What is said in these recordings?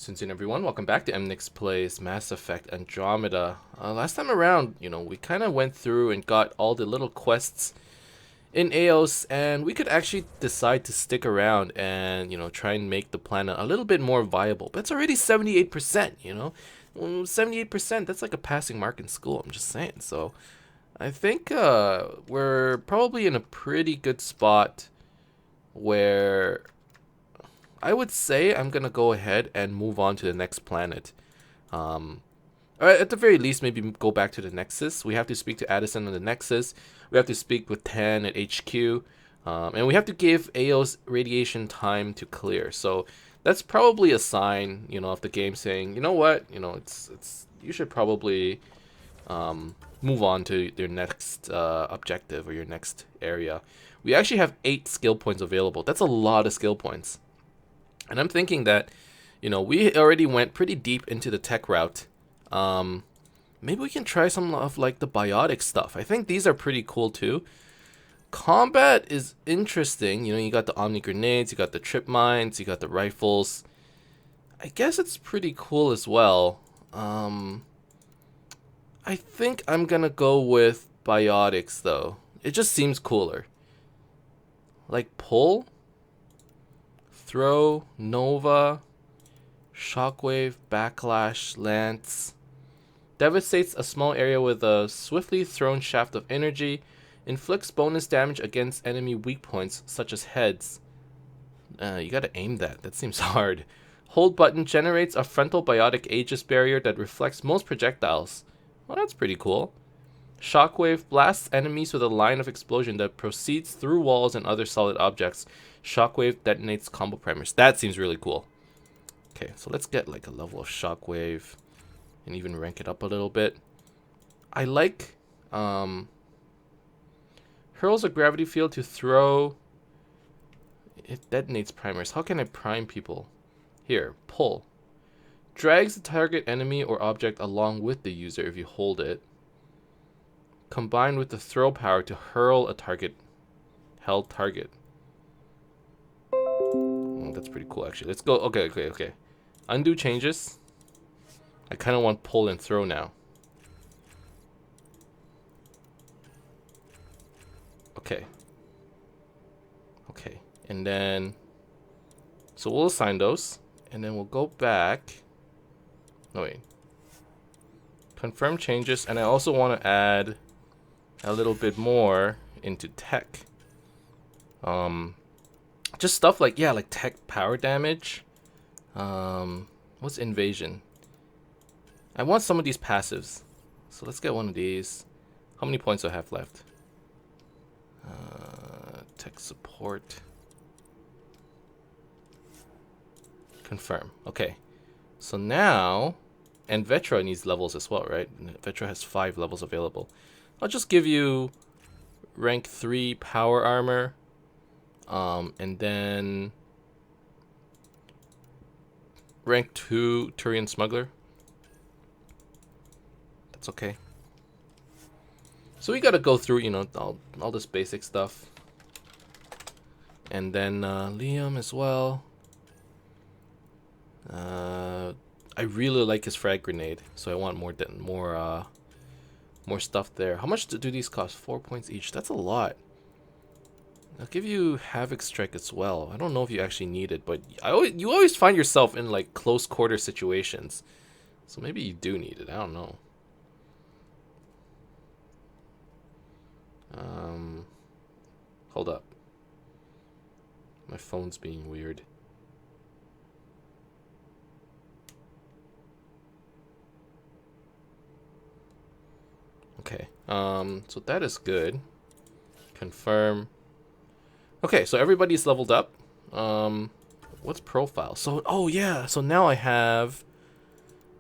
Since everyone, welcome back to Emnix Plays Mass Effect Andromeda. Last time around, we kind of went through and got all the little quests in Eos, and we could actually decide to stick around and, try and make the planet a little bit more viable. But it's already 78%, 78%, that's like a passing mark in school, I'm just saying. So I think we're probably in a pretty good spot where I would say I'm gonna go ahead and move on to the next planet. Or at the very least, maybe go back to the Nexus. We have to speak to Addison on the Nexus. We have to speak with Tan at HQ. And we have to give Eos radiation time to clear. So that's probably a sign, of the game saying, you know what, it's you should probably move on to your next objective or your next area. We actually have 8 skill points available. That's a lot of skill points. And I'm thinking that, we already went pretty deep into the tech route. Maybe we can try some of like the biotic stuff. I think these are pretty cool too. Combat is interesting. You got the Omni grenades, you got the trip mines, you got the rifles. I guess it's pretty cool as well. I think I'm gonna go with biotics though. It just seems cooler. Like pull, throw, nova, shockwave, backlash, lance. Devastates a small area with a swiftly thrown shaft of energy. Inflicts bonus damage against enemy weak points, such as heads. You gotta aim that. That seems hard. Hold button generates a frontal biotic Aegis barrier that reflects most projectiles. Well, that's pretty cool. Shockwave blasts enemies with a line of explosion that proceeds through walls and other solid objects. Shockwave detonates combo primers. That seems really cool. Okay, so let's get like a level of Shockwave and even rank it up a little bit. I like hurls a gravity field to throw. It detonates primers. How can I prime people? Here, pull. Drags the target enemy or object along with the user if you hold it. Combined with the throw power to hurl a held target. Oh, that's pretty cool actually. Let's go. Okay. Undo changes. I kind of want pull and throw now. Okay. And then, so we'll assign those, and then we'll go back. No, wait. Confirm changes, and I also want to add a little bit more into tech. Just stuff like, like tech power damage. What's invasion? I want some of these passives. So let's get one of these. How many points do I have left? Tech support. Confirm. Okay. So now, and Vetra needs levels as well, right? Vetra has 5 levels available. I'll just give you rank 3 power armor. And then rank 2 Turian smuggler. That's okay. So we gotta go through, all this basic stuff. And then Liam as well. I really like his frag grenade, so I want more stuff there. How much do these cost? 4 points each. That's a lot. I'll give you Havoc Strike as well. I don't know if you actually need it, but you always find yourself in like close quarter situations. So maybe you do need it. I don't know. Hold up. My phone's being weird. Okay. So that is good. Confirm. Okay, so everybody's leveled up. What's profile? So, oh yeah, so now I have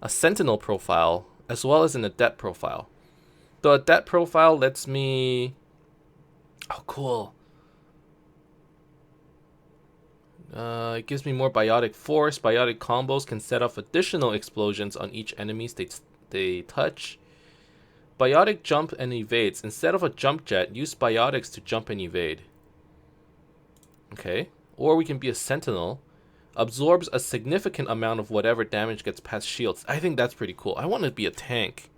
a Sentinel profile as well as an Adept profile. The Adept profile lets me... Oh, cool. It gives me more biotic force. Biotic combos can set off additional explosions on each enemy they touch. Biotic jump and evades. Instead of a jump jet, use biotics to jump and evade. Okay. Or we can be a sentinel. Absorbs a significant amount of whatever damage gets past shields. I think that's pretty cool. I want to be a tank.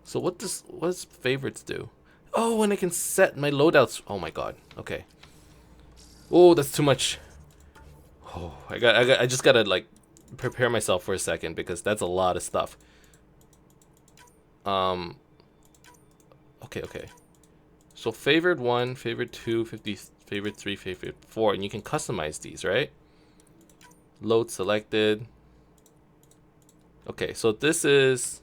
So what does favorites do? Oh, and I can set my loadouts. Oh my god. Okay. Oh, that's too much. Oh, I just gotta like prepare myself for a second because that's a lot of stuff. Okay. So favorite 1, favorite 2, favorite 3, favorite 4, and you can customize these, right? Load selected. Okay, so this is.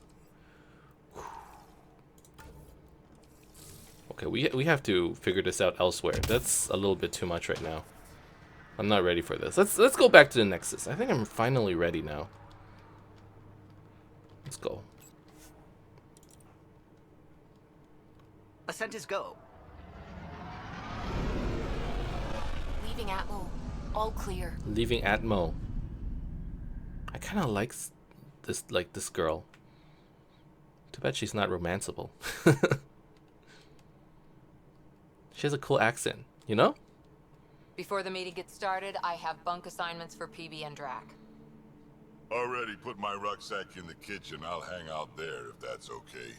Okay, we have to figure this out elsewhere. That's a little bit too much right now. I'm not ready for this. Let's go back to the Nexus. I think I'm finally ready now. Let's go. Ascent is go. Leaving Atmo. All clear. Leaving Atmo. I kind of like this girl. Too bad she's not romanceable. She has a cool accent, you know? Before the meeting gets started, I have bunk assignments for PB and Drac. Already put my rucksack in the kitchen. I'll hang out there if that's okay.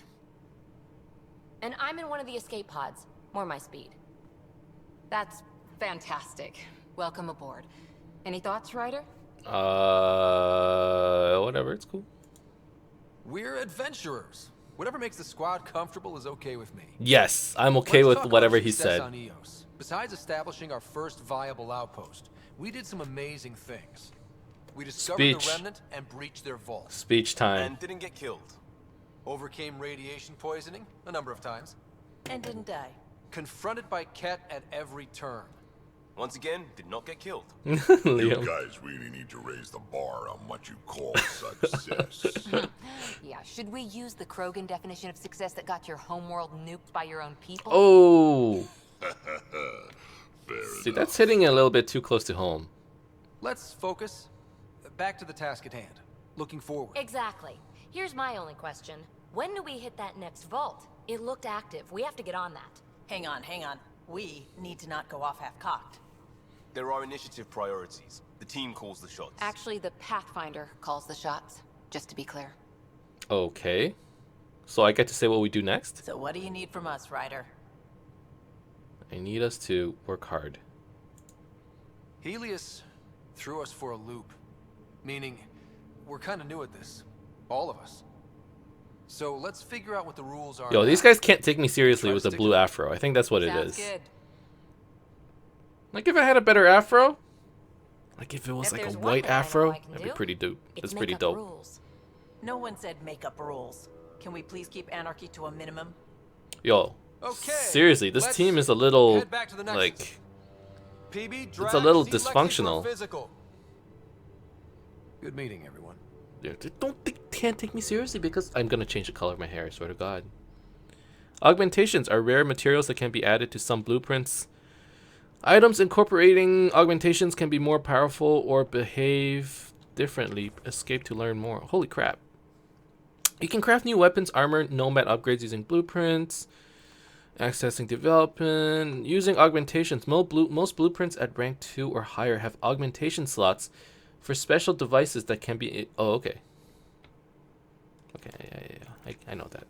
And I'm in one of the escape pods. More my speed. That's fantastic. Welcome aboard. Any thoughts, Ryder? Whatever, it's cool. We're adventurers. Whatever makes the squad comfortable is okay with me. Yes, I'm okay with Let's talk whatever about he success said. on EOS. Besides establishing our first viable outpost, we did some amazing things. We discovered the Remnant and breached their vault. Speech time. And didn't get killed. Overcame radiation poisoning a number of times. And didn't die. Confronted by Ket at every turn. Once again, did not get killed. You Liam. guys really need to raise the bar on what you call success. Yeah, should we use the Krogan definition of success that got your homeworld nuked by your own people? Oh. Fair See, enough. that's hitting a little bit too close to home. Let's focus. Back to the task at hand. Looking forward. Exactly. Here's my only question. When do we hit that next vault? It looked active. We have to get on that. Hang on. We need to not go off half-cocked. There are initiative priorities. The team calls the shots. Actually, the Pathfinder calls the shots, just to be clear. Okay. So I get to say what we do next? So what do you need from us, Ryder? I need us to work hard. Helios threw us for a loop. Meaning, we're kind of new at this. All of us. So let's figure out what the rules are. Yo, now. these guys can't take me seriously Try to with the stick blue to- afro. I think that's what it Sounds is. good. Like if I had a better afro, like if it was If like a there's one white thing I know afro, I can that'd be do, pretty dope. It's That's make pretty up dope. rules. No one said make up rules. Can we please keep anarchy to a minimum? Yo, Okay, seriously, this let's team is a little head back to the Nexus. like PB, it's Drac, a little see Lexi for dysfunctional. physical. Good meeting, everyone. can't take me seriously because I'm gonna change the color of my hair. I swear to God. Augmentations are rare materials that can be added to some blueprints. Items incorporating augmentations can be more powerful or behave differently. Escape to learn more. Holy crap. You can craft new weapons, armor, nomad upgrades using blueprints. Accessing development. Using augmentations. Most blueprints at rank 2 or higher have augmentation slots for special devices that can be... Oh, okay. Okay, yeah. I know that.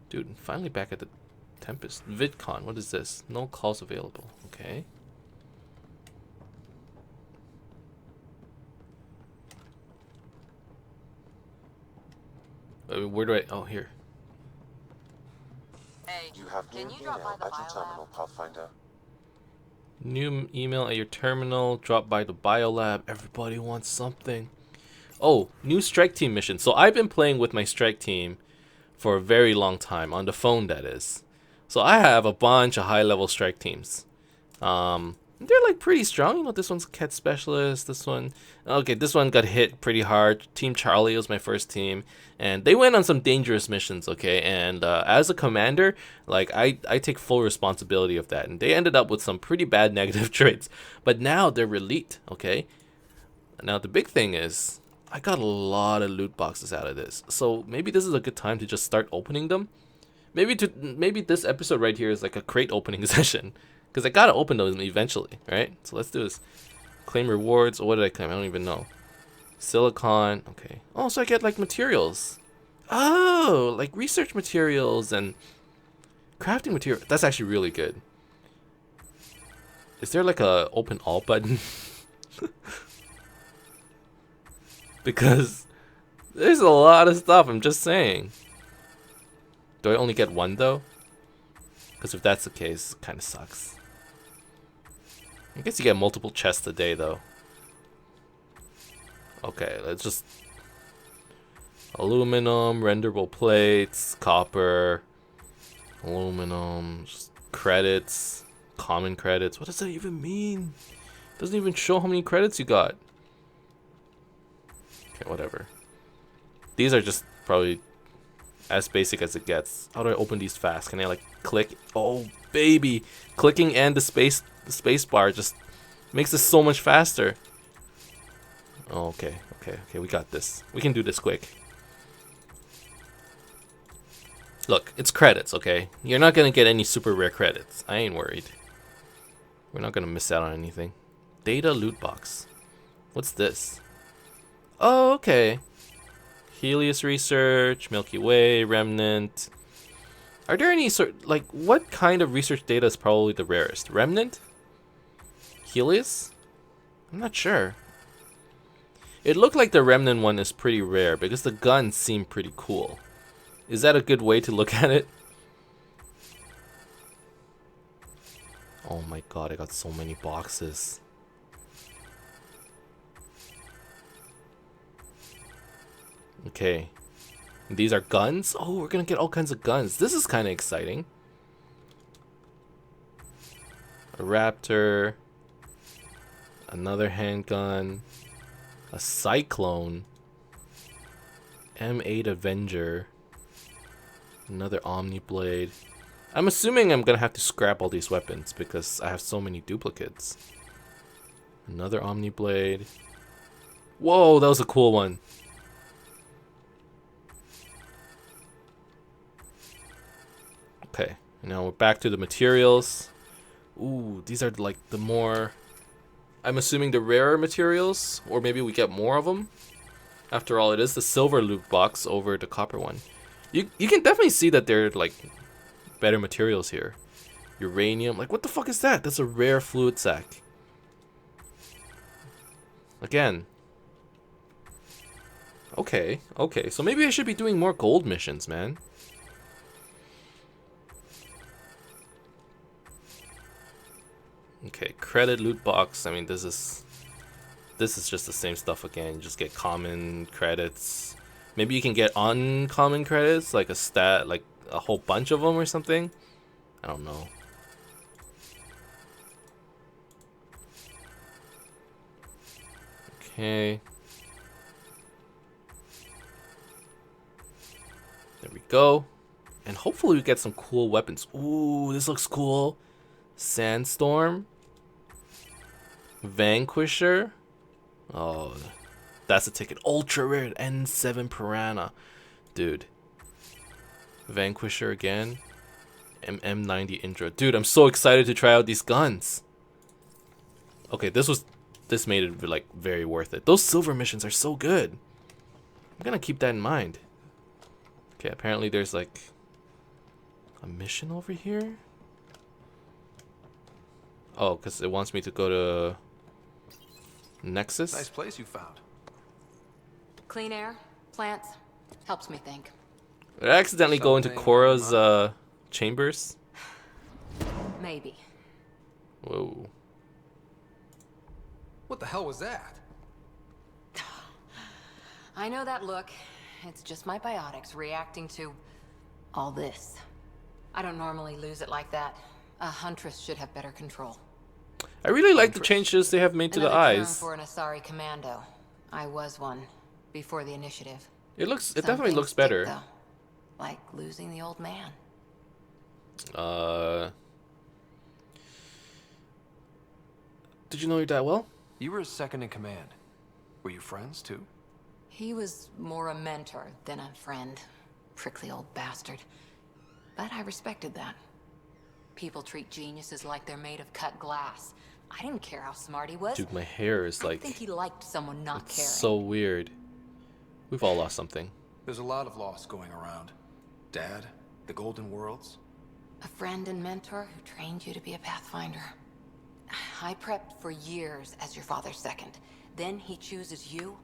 Dude, finally back at the Tempest. VidCon, what is this? No calls available. Okay. Where do I... Oh, here. Hey, You have can new you drop by email the at your biolab? terminal, Pathfinder. New email at your terminal. Drop by the biolab. Everybody wants something. Oh, new strike team mission. So I've been playing with my strike team for a very long time. On the phone, that is. So I have a bunch of high-level strike teams. They're like pretty strong. You know, this one's cat specialist. This one... Okay, this one got hit pretty hard. Team Charlie was my first team. And they went on some dangerous missions, okay? And as a commander, like, I take full responsibility of that. And they ended up with some pretty bad negative traits. But now they're elite, okay? Now, the big thing is, I got a lot of loot boxes out of this. So maybe this is a good time to just start opening them. Maybe this episode right here is like a crate opening session. Because I gotta open those eventually, right? So let's do this. Claim rewards. What did I claim? I don't even know. Silicon. Okay. Oh, so I get like materials. Oh, like research materials and crafting material. That's actually really good. Is there like a open all button? Because there's a lot of stuff, I'm just saying. Do I only get one though? Because if that's the case, it kind of sucks. I guess you get multiple chests a day though. Okay, let's just... Aluminum, renderable plates, copper, aluminum, just credits, common credits. What does that even mean? It doesn't even show how many credits you got. Okay, whatever. These are just probably as basic as it gets. How do I open these fast? Can I like click? Oh baby, clicking and the space bar just makes this so much faster. Oh, okay, we got this. We can do this quick. Look, it's credits, okay? You're not gonna get any super rare credits. I ain't worried. We're not gonna miss out on anything. Data loot box. What's this? Oh, okay. Helios research, Milky Way, Remnant. Are there any like, what kind of research data is probably the rarest? Remnant? Helios? I'm not sure. It looked like the Remnant one is pretty rare because the guns seem pretty cool. Is that a good way to look at it? Oh my god, I got so many boxes. Okay. These are guns? Oh, we're gonna get all kinds of guns. This is kind of exciting. A Raptor. Another handgun. A Cyclone. M8 Avenger. Another Omni Blade. I'm assuming I'm gonna have to scrap all these weapons because I have so many duplicates. Another Omni Blade. Whoa, that was a cool one. Okay, now we're back to the materials. Ooh, these are like the more... I'm assuming the rarer materials, or maybe we get more of them. After all, it is the silver loot box over the copper one. You can definitely see that they're like better materials here. Uranium, like what the fuck is that? That's a rare fluid sac. Again. Okay, so maybe I should be doing more gold missions, man. Okay, credit loot box. I mean, this is just the same stuff again. You just get common credits. Maybe you can get uncommon credits, like a stat, like a whole bunch of them or something. I don't know. Okay. There we go. And hopefully we get some cool weapons. Ooh, this looks cool. Sandstorm. Vanquisher. Oh, that's a ticket. Ultra rare N7 Piranha. Dude. Vanquisher again. M90 Indra. Dude, I'm so excited to try out these guns. Okay, this made it like very worth it. Those silver missions are so good. I'm gonna keep that in mind. Okay, apparently there's like a mission over here. Oh, because it wants me to go to Nexus. Nice place you found. Clean air, plants, helps me think. Did I accidentally go into Korra's chambers? Maybe. Whoa. What the hell was that? I know that look. It's just my biotics reacting to all this. I don't normally lose it like that. A huntress should have better control. I really like the changes they have made to the Another term eyes. for an Asari commando. I was one before the initiative. It Some definitely things looks stick, better. though. Like losing the old man. Did you know your dad well? You were his second in command. Were you friends too? He was more a mentor than a friend. Prickly old bastard. But I respected that. People treat geniuses like they're made of cut glass. I didn't care how smart he was. Dude, my hair is I like... think he liked someone not It's caring. so weird. We've all lost something. There's a lot of loss going around. Dad, the Golden Worlds. A friend and mentor who trained you to be a Pathfinder. I prepped for years as your father's second. Then he chooses you?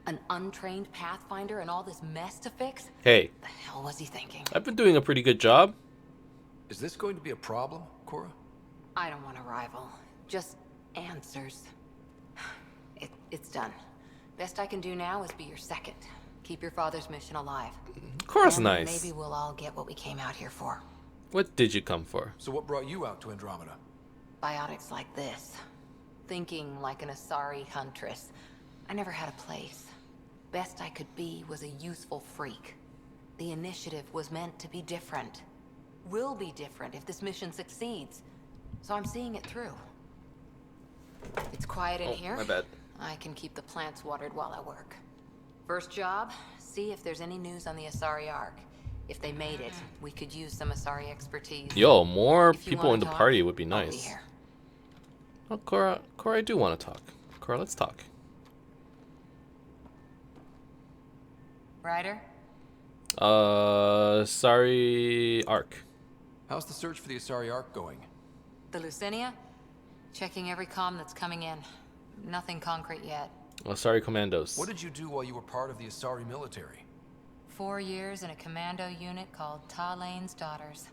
An untrained Pathfinder and all this mess to fix? Hey, The hell was he thinking? I've been doing a pretty good job. Is this going to be a problem, Cora? I don't want a rival. Just answers. It's done. Best I can do now is be your second. Keep your father's mission alive. Cora's And nice. maybe we'll all get what we came out here for. What did you come for? So what brought you out to Andromeda? Biotics like this. Thinking like an Asari huntress. I never had a place. Best I could be was a useful freak. The initiative was meant to be different. Will be different if this mission succeeds. So I'm seeing it through. It's quiet in here. My bad. I can keep the plants watered while I work. First job, see if there's any news on the Asari Ark. If they made it, we could use some Asari expertise. Yo, more If you people wanna in the talk, party would be I'll nice. here. Oh, Cora, I do want to talk. Cora, let's talk. Ryder? Sorry, Ark. How's the search for the Asari Ark going? The Lucinia? Checking every comm that's coming in. Nothing concrete yet. Sorry, Commandos. What did you do while you were part of the Asari military? 4 years in a commando unit called Talane's Daughters.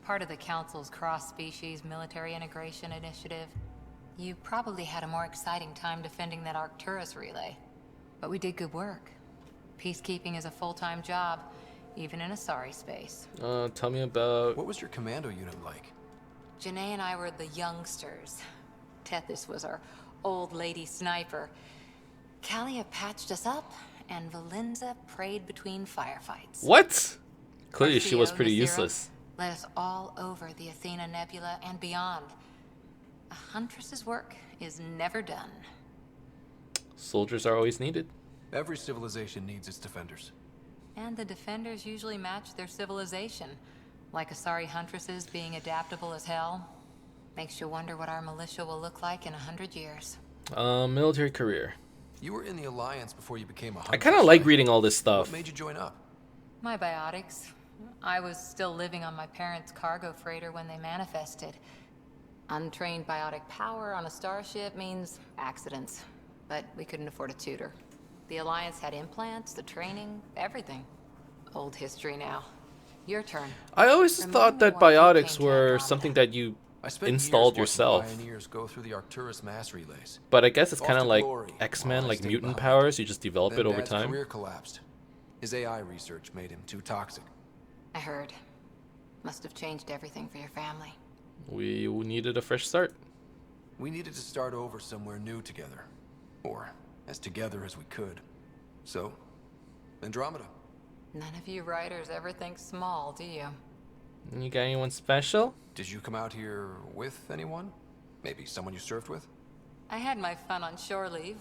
Part of the Council's cross-species military integration initiative. You probably had a more exciting time defending that Arcturus relay. But we did good work. Peacekeeping is a full-time job, even in Asari space. Tell me about... What was your commando unit like? Janae and I were the youngsters. Tethys was our old lady sniper. Kalia patched us up, and Valenza prayed between firefights. What? Clearly she was Arcio pretty Nasira useless. led us all over the Athena Nebula and beyond. A huntress's work is never done. Soldiers are always needed. Every civilization needs its defenders. And the defenders usually match their civilization. Like Asari huntresses being adaptable as hell. Makes you wonder what our militia will look like in 100 years. Military career. You were in the Alliance before you became a hunter. I kind of like reading all this stuff. What made you join up? My biotics. I was still living on my parents' cargo freighter when they manifested. Untrained biotic power on a starship means accidents. But we couldn't afford a tutor. The Alliance had implants, the training, everything. Old history now. Your turn. I always Remind thought me that why you biotics came to were Andromeda. something that you I spent installed years watching yourself. pioneers go through the Arcturus mass relays. But I guess it's Off kind of to like glory, X-Men, while I like stayed mutant behind. powers. You just develop Then it over Dad's time. career collapsed. His AI research made him too toxic. I heard. Must have changed everything for your family. We needed a fresh start. We needed to start over somewhere new together. Or as together as we could. So, Andromeda. None of you writers ever think small, do you? You got anyone special? Did you come out here with anyone? Maybe someone you served with? I had my fun on shore leave.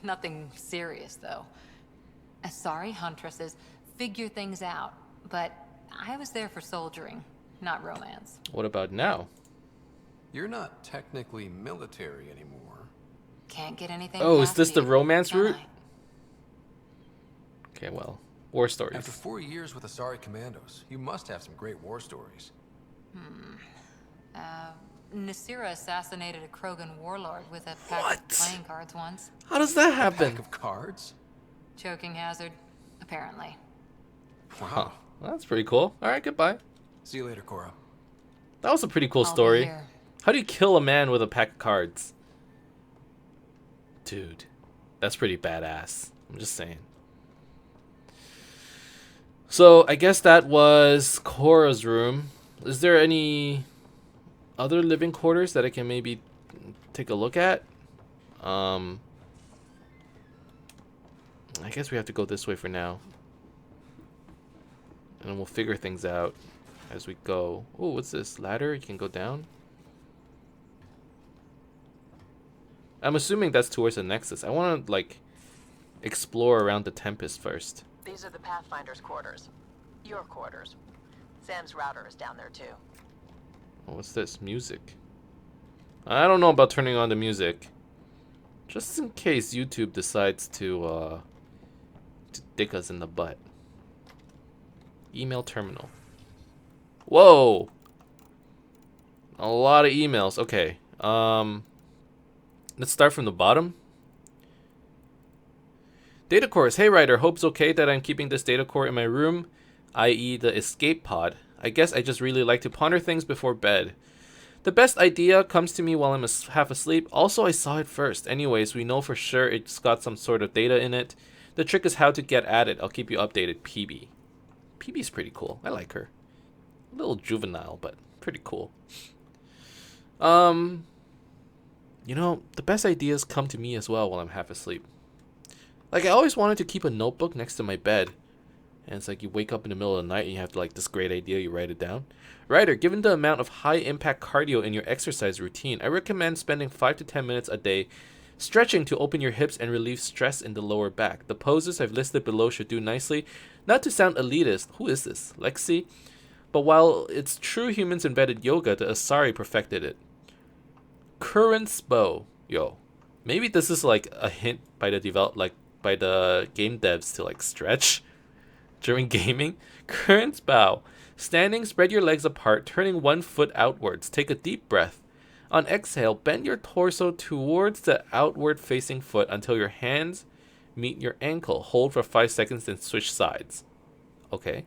Nothing serious, though. Asari huntresses figure things out, but I was there for soldiering, not romance. What about now? You're not technically military anymore. Can't get anything Oh, is past this the you, romance can route? I? Okay, well, war stories. After 4 years with Asari Commandos, you must have some great war stories. Nasira assassinated a Krogan warlord with a pack What? of playing cards once. How does that Pack happen? of cards? Choking hazard, apparently. Wow. Huh. Well, that's pretty cool. All right, goodbye. See you later, Cora. That was a pretty cool I'll be story. here. How do you kill a man with a pack of cards? Dude, that's pretty badass. I'm just saying. So, I guess that was Cora's room. Is there any other living quarters that I can maybe take a look at? I guess we have to go this way for now. And then we'll figure things out as we go. Oh, what's this? Ladder? You can go down? I'm assuming that's towards the Nexus. I want to, like, explore around the Tempest first. These are the Pathfinder's quarters. Your quarters. Sam's router is down there too. Oh, what's this? Music. I don't know about turning on the music. Just in case YouTube decides to dick us in the butt. Email terminal. Whoa! A lot of emails. Okay. Let's start from the bottom. Data cores. Hey Ryder, hope's okay that I'm keeping this data core in my room, i.e. the escape pod. I guess I just really like to ponder things before bed. The best idea comes to me while I'm half asleep. Also, I saw it first. Anyways, we know for sure it's got some sort of data in it. The trick is how to get at it. I'll keep you updated. PB. PB's pretty cool. I like her. A little juvenile, but pretty cool. You know, the best ideas come to me as well while I'm half asleep. Like, I always wanted to keep a notebook next to my bed. And it's like you wake up in the middle of the night and you have like this great idea, you write it down. Ryder, given the amount of high impact cardio in your exercise routine, I recommend spending 5 to 10 minutes a day stretching to open your hips and relieve stress in the lower back. The poses I've listed below should do nicely. Not to sound elitist, who is this? Lexi? But while it's true humans invented yoga, the Asari perfected it. Current's bow. Yo. Maybe this is like a hint by the by the game devs to like stretch during gaming. Current's bow. Standing, spread your legs apart, turning one foot outwards. Take a deep breath. On exhale, bend your torso towards the outward facing foot until your hands meet your ankle. Hold for 5 seconds, then switch sides. Okay.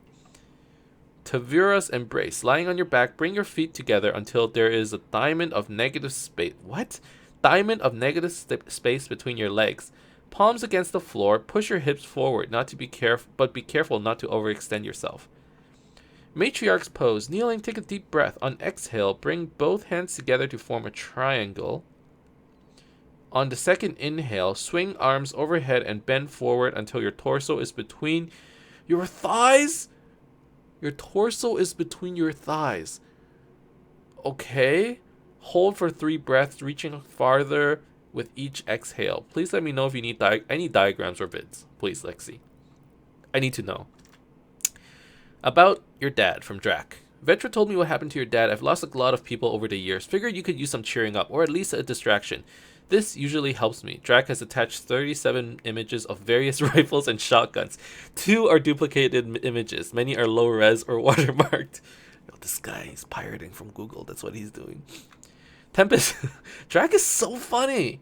Tavira's embrace. Lying on your back, bring your feet together until there is a diamond of negative space. What? Diamond of negative space between your legs. Palms against the floor. Push your hips forward. But be careful not to overextend yourself. Matriarch's pose. Kneeling, take a deep breath. On exhale, bring both hands together to form a triangle. On the second inhale, swing arms overhead and bend forward until your torso is between your thighs. Your torso is between your thighs. Okay. Hold for 3 breaths, reaching farther with each exhale. Please let me know if you need any diagrams or vids. Please, Lexi. I need to know. About your dad, from Drac. Vetra told me what happened to your dad. I've lost a lot of people over the years. Figured you could use some cheering up, or at least a distraction. This usually helps me. Drac has attached 37 images of various rifles and shotguns. 2 are duplicated images. Many are low res or watermarked. Yo, this guy is pirating from Google. That's what he's doing. Tempest. Drac is so funny.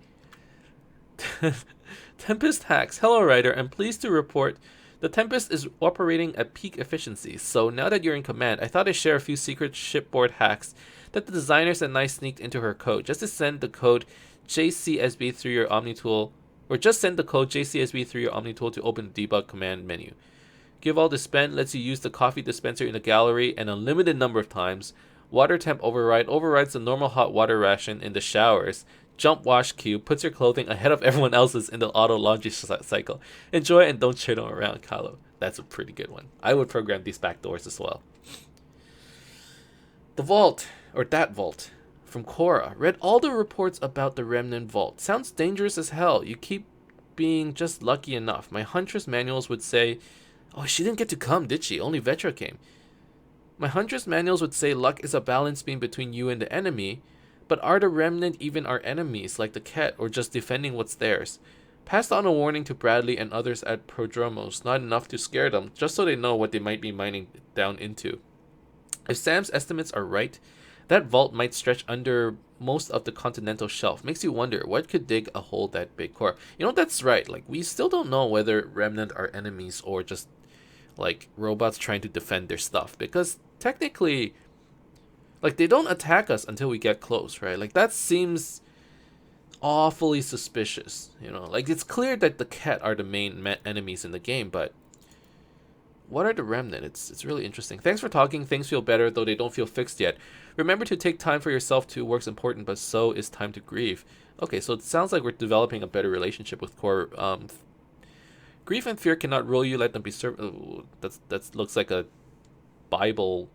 Tempest hacks. Hello, Ryder. I'm pleased to report the Tempest is operating at peak efficiency. So now that you're in command, I thought I'd share a few secret shipboard hacks that the designers and I sneaked into her code. Just to send the code JCSB through your Omni tool, or just send the code JCSB through your Omni tool to open the debug command menu. Give all dispense lets you use the coffee dispenser in the gallery an unlimited number of times. Water temp override overrides the normal hot water ration in the showers. Jump wash queue puts your clothing ahead of everyone else's in the auto laundry cycle. Enjoy and don't churn them around, Kahlo. That's a pretty good one. I would program these backdoors as well. The vault, or that vault, from Cora. Read all the reports about the Remnant Vault. Sounds dangerous as hell. You keep being just lucky enough. My Huntress manuals would say, oh, she didn't get to come, did she? Only Vetra came. My Huntress manuals would say luck is a balance beam between you and the enemy, but are the Remnant even our enemies, like the Ket, or just defending what's theirs? Passed on a warning to Bradley and others at Prodromos, not enough to scare them, just so they know what they might be mining down into. If Sam's estimates are right, that vault might stretch under most of the continental shelf. Makes you wonder, what could dig a hole that big? Core? You know, that's right, like, we still don't know whether Remnant are enemies or just, like, robots trying to defend their stuff, because technically, like, they don't attack us until we get close, right? Like, that seems awfully suspicious, you know? Like, it's clear that the Ket are the main enemies in the game, but what are the Remnant? It's really interesting. Thanks for talking. Things feel better, though they don't feel fixed yet. Remember to take time for yourself too. Work's important, but so is time to grieve. Okay, so it sounds like we're developing a better relationship with Core. Grief and fear cannot rule you. Let them be served. That looks like a Bible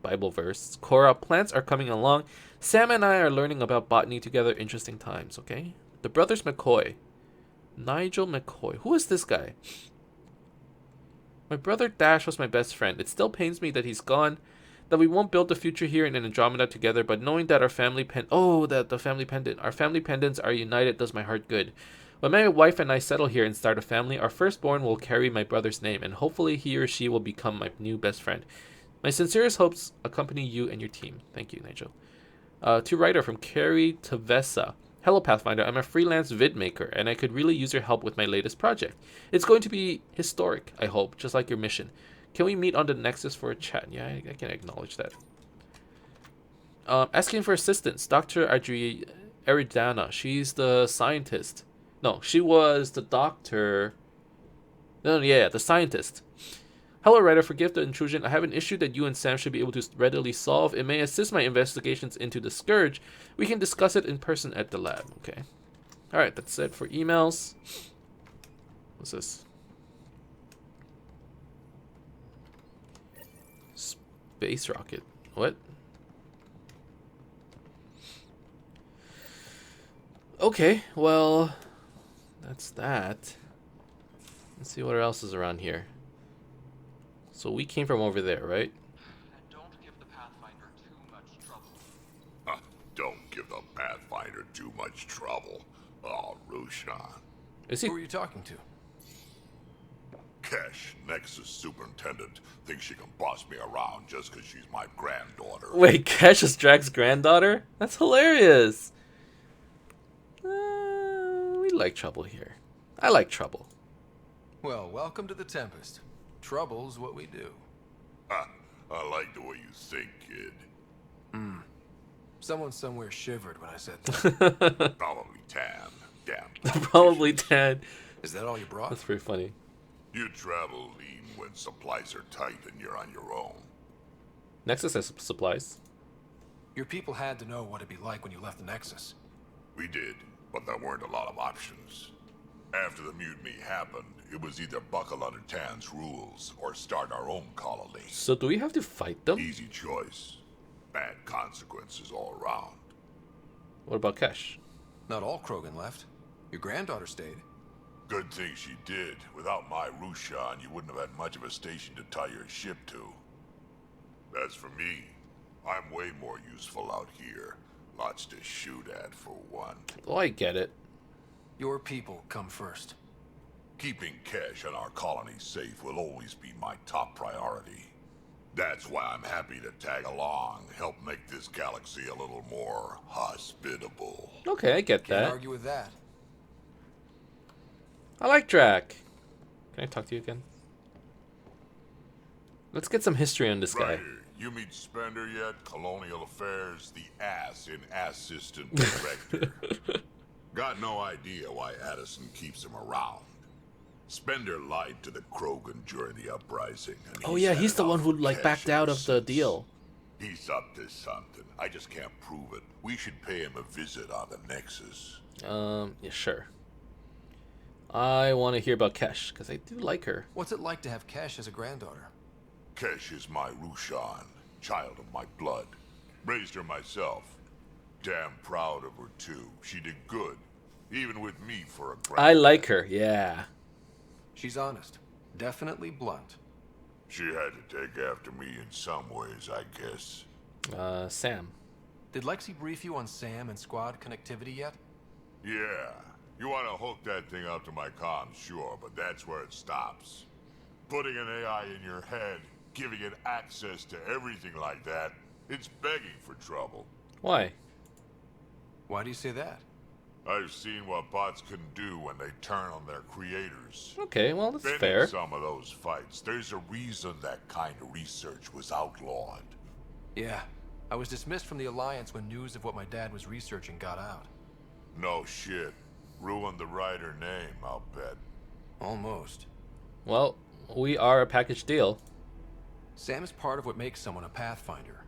verse. Cora, plants are coming along. Sam and I are learning about botany together. Interesting times, okay? The brothers McCoy. Nigel McCoy. Who is this guy? My brother Dash was my best friend. It still pains me that he's gone. that we won't build the future here in Andromeda together, but knowing that our family our family pendants are united does my heart good. When my wife and I settle here and start a family, our firstborn will carry my brother's name, and hopefully he or she will become my new best friend. My sincerest hopes accompany you and your team. Thank you, Nigel. To writer from Carrie Tavessa. Hello, Pathfinder. I'm a freelance vid maker, and I could really use your help with my latest project. It's going to be historic, I hope, just like your mission. Can we meet on the Nexus for a chat? Yeah, I can acknowledge that. Asking for assistance. Dr. Aridana. She's the scientist. No, she was the doctor. No, yeah, the scientist. Hello, writer. Forgive the intrusion. I have an issue that you and Sam should be able to readily solve. It may assist my investigations into the Scourge. We can discuss it in person at the lab. Okay. Alright, that's it for emails. What's this? Space rocket. What? Okay, well, that's that. Let's see what else is around here. So we came from over there, right? And don't give the Pathfinder too much trouble. Don't give the Pathfinder too much trouble. Oh, Rushan. Is he? Who are you talking to? Kesh, Nexus Superintendent, thinks she can boss me around just because she's my granddaughter. Wait, Kesh is Drag's granddaughter? That's hilarious. We like trouble here. I like trouble. Well, welcome to the Tempest. Trouble's what we do. I like the way you think, kid. Someone somewhere shivered when I said that. Probably Tan. Damn. Probably 10. Is that all you brought? That's pretty funny. You travel lean when supplies are tight and you're on your own. Nexus has supplies. Your people had to know what it'd be like when you left the Nexus. We did, but there weren't a lot of options. After the mutiny happened, it was either buckle under Tan's rules or start our own colony. So do we have to fight them? Easy choice. Bad consequences all around. What about Kesh? Not all Krogan left. Your granddaughter stayed. Good thing she did. Without my Rushan, you wouldn't have had much of a station to tie your ship to. As for me, I'm way more useful out here. Lots to shoot at, for one. Oh, I get it. Your people come first. Keeping Kesh and our colony safe will always be my top priority. That's why I'm happy to tag along, help make this galaxy a little more hospitable. Okay, I get Can't that. argue with that. I like Drac. Can I talk to you again? Let's get some history on this guy. Right here. You meet Spender yet? Colonial Affairs, the ass in Assistant Director. Got no idea why Addison keeps him around. Spender lied to the Krogan during the uprising. And Oh yeah, he's the one who like Kesh backed out ever of the since. deal. He's up to something. I just can't prove it. We should pay him a visit on the Nexus. Yeah, sure. I want to hear about Kesh, because I do like her. What's it like to have Kesh as a granddaughter? Kesh is my Rushan, child of my blood. Raised her myself. Damn proud of her too. She did good, even with me for a granddaughter. I like her, yeah. She's honest. Definitely blunt. She had to take after me in some ways, I guess. Sam. Did Lexi brief you on Sam and squad connectivity yet? Yeah. You want to hook that thing up to my comms, sure, but that's where it stops. Putting an AI in your head, giving it access to everything like that, it's begging for trouble. Why? Why do you say that? I've seen what bots can do when they turn on their creators. Okay, well, that's Been in fair. some of those fights. There's a reason that kind of research was outlawed. Yeah. I was dismissed from the Alliance when news of what my dad was researching got out. No shit. Ruined the writer name, I'll bet. Almost. Well, we are a package deal. Sam is part of what makes someone a Pathfinder.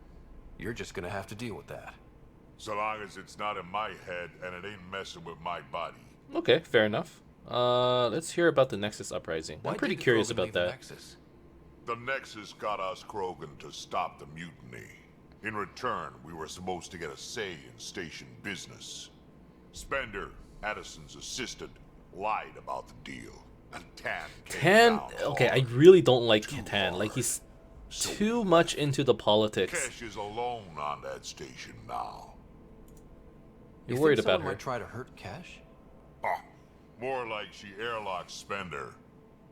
You're just gonna have to deal with that. So long as it's not in my head and it ain't messing with my body. Okay, fair enough. Let's hear about the Nexus Uprising. Why I'm pretty did the curious Krogan about leave the that. Nexus? The Nexus got us Krogan to stop the mutiny. In return, we were supposed to get a say in station business. Spender, Addison's assistant, lied about the deal. And Tan came Tan, down okay, I hard. really don't like Too Tan. Like, hard. he's So too much into the politics. Kesh is alone on that station now. You're You worried think about someone her. might try to hurt Cash? Huh. More like she airlocks Spender.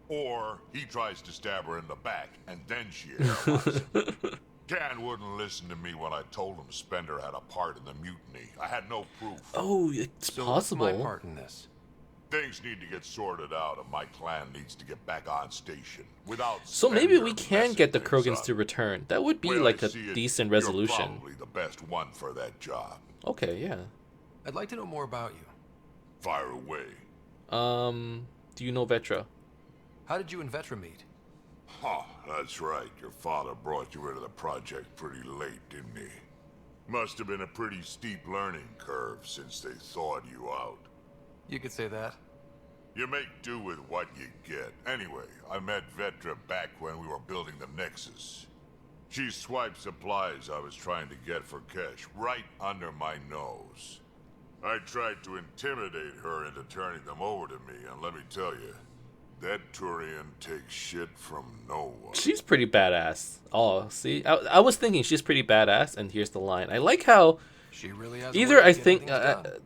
Or he tries to stab her in the back, and then she airlocks him. Dan wouldn't listen to me when I told him Spender had a part in the mutiny. I had no proof. Oh, it's So possible. what's my part in this? Things need to get sorted out, and my clan needs to get back on station without. So maybe we Spender can get the messing things Krogans up. to return. That would be Way I like a see it, decent you're resolution. probably the best one for that job. Okay, yeah. I'd like to know more about you. Fire away. Do you know Vetra? How did you and Vetra meet? Huh, that's right. Your father brought you into the project pretty late, didn't he? Must have been a pretty steep learning curve since they thawed you out. You could say that. You make do with what you get. Anyway, I met Vetra back when we were building the Nexus. She swiped supplies I was trying to get for Kesh right under my nose. I tried to intimidate her into turning them over to me, and let me tell you, that Turian takes shit from no one. She's pretty badass. Oh, see? I was thinking she's pretty badass, and here's the line. I like how She really has. a either way of I getting think things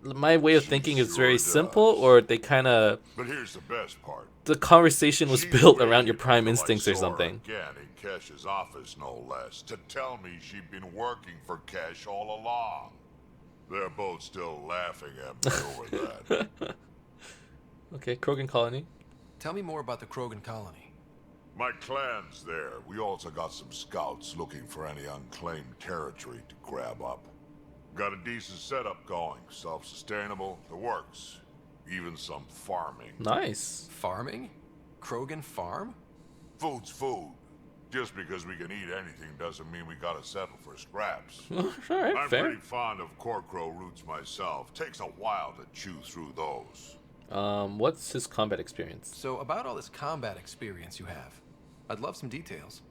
done. my way of She thinking is sure very does. simple, or they kind of But here's the best part. the conversation was She built around your waited prime until I instincts or saw her something. Again in Kesh's office, no less, to tell me she'd been working for Kesh all along. They're both still laughing at me over that. Okay, Krogan colony. Tell me more about the Krogan colony. My clan's there. We also got some scouts looking for any unclaimed territory to grab up. Got a decent setup going, self-sustainable, the works. Even some farming. Nice. Farming? Krogan farm? Food's food. Just because we can eat anything doesn't mean we gotta settle for scraps. All right, I'm fair. pretty fond of Corcrow roots myself. Takes a while to chew through those. What's his combat experience? So about all this combat experience you have, I'd love some details.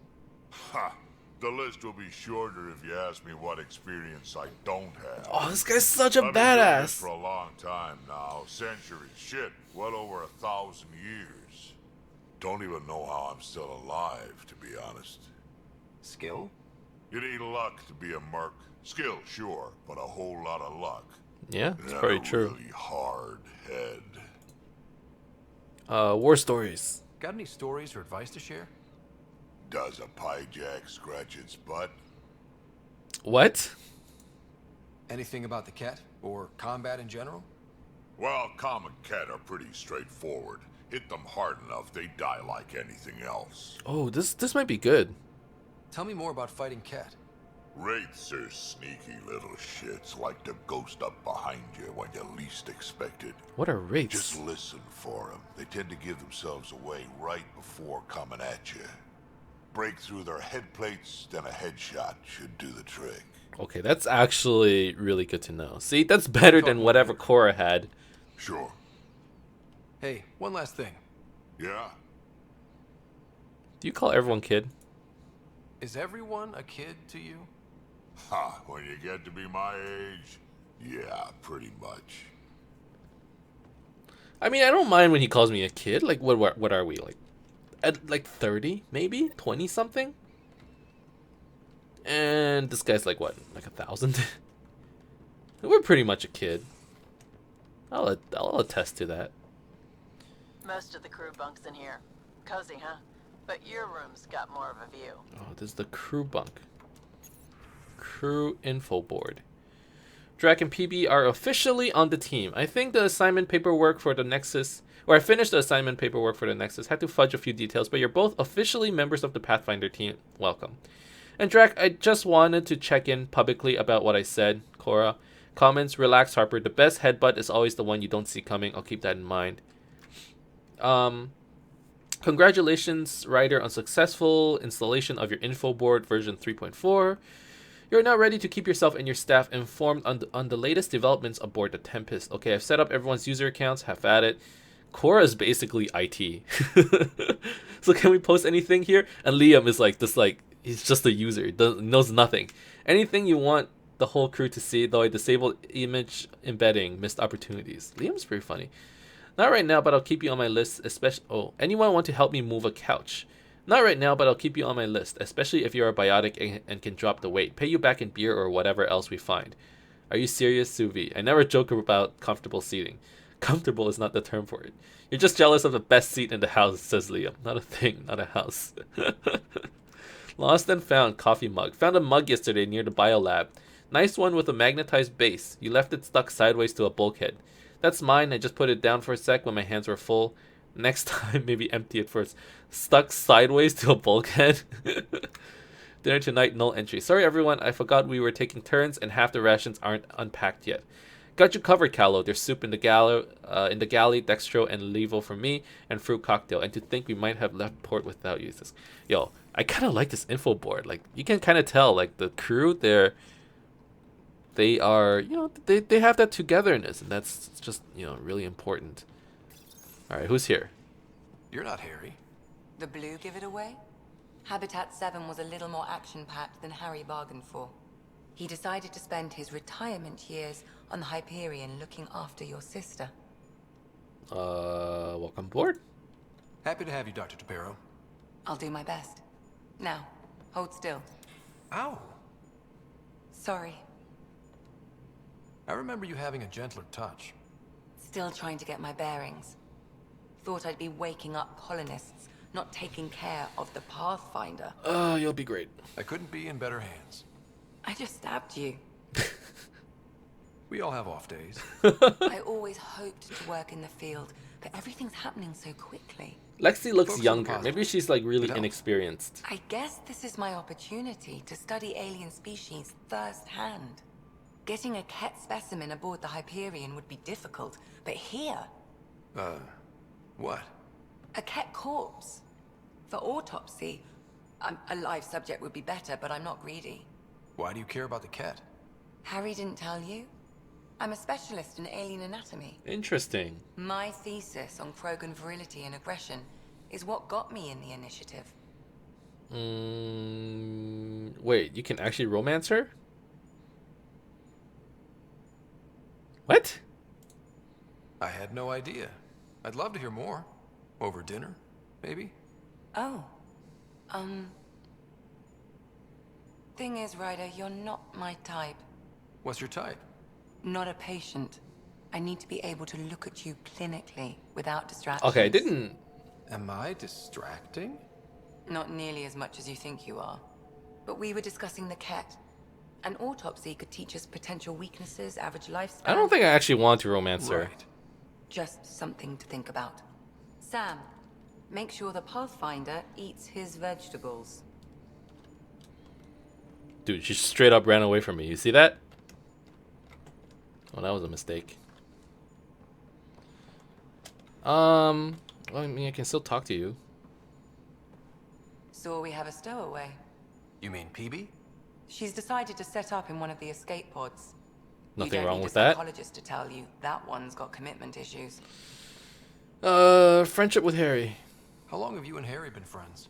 Ha! The list will be shorter if you ask me what experience I don't have. Oh, this guy's such a I've been doing this badass. for a long time now. Centuries. Shit, well over 1,000 years. Don't even know how I'm still alive, to be honest. Skill? You need luck to be a merc. Skill, sure, but a whole lot of luck. Yeah, it's And very a true. really hard head. War stories. Got any stories or advice to share? Does a pie jack scratch its butt? What? Anything about the Ket or combat in general? Well, common cat are pretty straightforward. Hit them hard enough, they die like anything else. Oh, this might be good. Tell me more about fighting Ket. Wraiths are sneaky little shits, like to ghost up behind you when you least expect it. What are wraiths? Just listen for them. They tend to give themselves away right before coming at you. Break through their head plates, then a headshot should do the trick. Okay, that's actually really good to know. See, that's better than whatever Korra had. Sure. Hey, one last thing. Yeah? Do you call everyone kid? Is everyone a kid to you? Ha, when you get to be my age, yeah, pretty much. I mean, I don't mind when he calls me a kid. Like, what are we, like? At like 30, maybe 20 something. And this guy's like what, like 1,000? We're pretty much a kid. I'll attest to that. Most of the crew bunks in here. Cozy, huh? But your room's got more of a view. Oh, this is the crew bunk. Crew info board. Drac and PB are officially on the team. I think the assignment paperwork for the Nexus, or I finished the assignment paperwork for the Nexus, had to fudge a few details, but you're both officially members of the Pathfinder team. Welcome. And Drac, I just wanted to check in publicly about what I said. Korra. Comments, relax, Harper. The best headbutt is always the one you don't see coming. I'll keep that in mind. Congratulations, Ryder, on successful installation of your info board version 3.4. You're now ready to keep yourself and your staff informed on the latest developments aboard the Tempest. Okay, I've set up everyone's user accounts. Have at it. Korra is basically IT. So can we post anything here? And Liam is like this, like he's just a user. Knows nothing. Anything you want the whole crew to see, though I disabled image embedding, missed opportunities. Liam's pretty funny. Not right now, but I'll keep you on my list. Especially, anyone want to help me move a couch? Not right now, but I'll keep you on my list, especially if you're a biotic and can drop the weight. Pay you back in beer or whatever else we find. Are you serious, Suvi? I never joke about comfortable seating. Comfortable is not the term for it. You're just jealous of the best seat in the house, says Liam. Not a thing, not a house. Lost and found coffee mug. Found a mug yesterday near the biolab. Nice one with a magnetized base. You left it stuck sideways to a bulkhead. That's mine. I just put it down for a sec when my hands were full. Next time, maybe empty it first. Stuck sideways to a bulkhead? Dinner tonight, null entry. Sorry, everyone. I forgot we were taking turns and half the rations aren't unpacked yet. Got you covered, Callow. There's soup in the galley, dextro, and levo for me, and fruit cocktail. And to think we might have left port without you. Says, yo, I kind of like this info board. Like, you can kind of tell, like, the crew, they are, you know, they have that togetherness, and that's just, you know, really important. All right, who's here? You're not Harry. The blue give it away? Habitat 7 was a little more action-packed than Harry bargained for. He decided to spend his retirement years on the Hyperion looking after your sister. Welcome aboard. Happy to have you, Dr. Tapero. I'll do my best. Now, hold still. Ow. Sorry. I remember you having a gentler touch. Still trying to get my bearings. Thought I'd be waking up colonists, not taking care of the Pathfinder. You'll be great. I couldn't be in better hands. I just stabbed you. We all have off days. I always hoped to work in the field, but everything's happening so quickly. Lexi looks Focus on the younger. positive. Maybe she's like really No. inexperienced. I guess this is my opportunity to study alien species firsthand. Getting a Ket specimen aboard the Hyperion would be difficult, but here, What? a Ket corpse. For autopsy, a live subject would be better, but I'm not greedy. Why do you care about the cat? Harry didn't tell you? I'm a specialist in alien anatomy. Interesting. My thesis on Krogan virility and aggression is what got me in the initiative. Wait, you can actually romance her? What? I had no idea. I'd love to hear more. Over dinner, maybe? Oh. Thing is, Ryder, you're not my type. What's your type? Not a patient. I need to be able to look at you clinically without distractions. Okay, I didn't... Am I distracting? Not nearly as much as you think you are. But we were discussing the Ket. An autopsy could teach us potential weaknesses, average lifespan. I don't think I actually want to romance her. Right. Just something to think about. Sam, make sure the Pathfinder eats his vegetables. Dude, she straight up ran away from me. You see that? Oh, that was a mistake. Well, I mean, I can still talk to you. So we have a stowaway. You mean PB? She's decided to set up in one of the escape pods. Nothing wrong with You don't need a that. psychologist to tell you that one's got commitment issues. Friendship with Harry. How long have you and Harry been friends?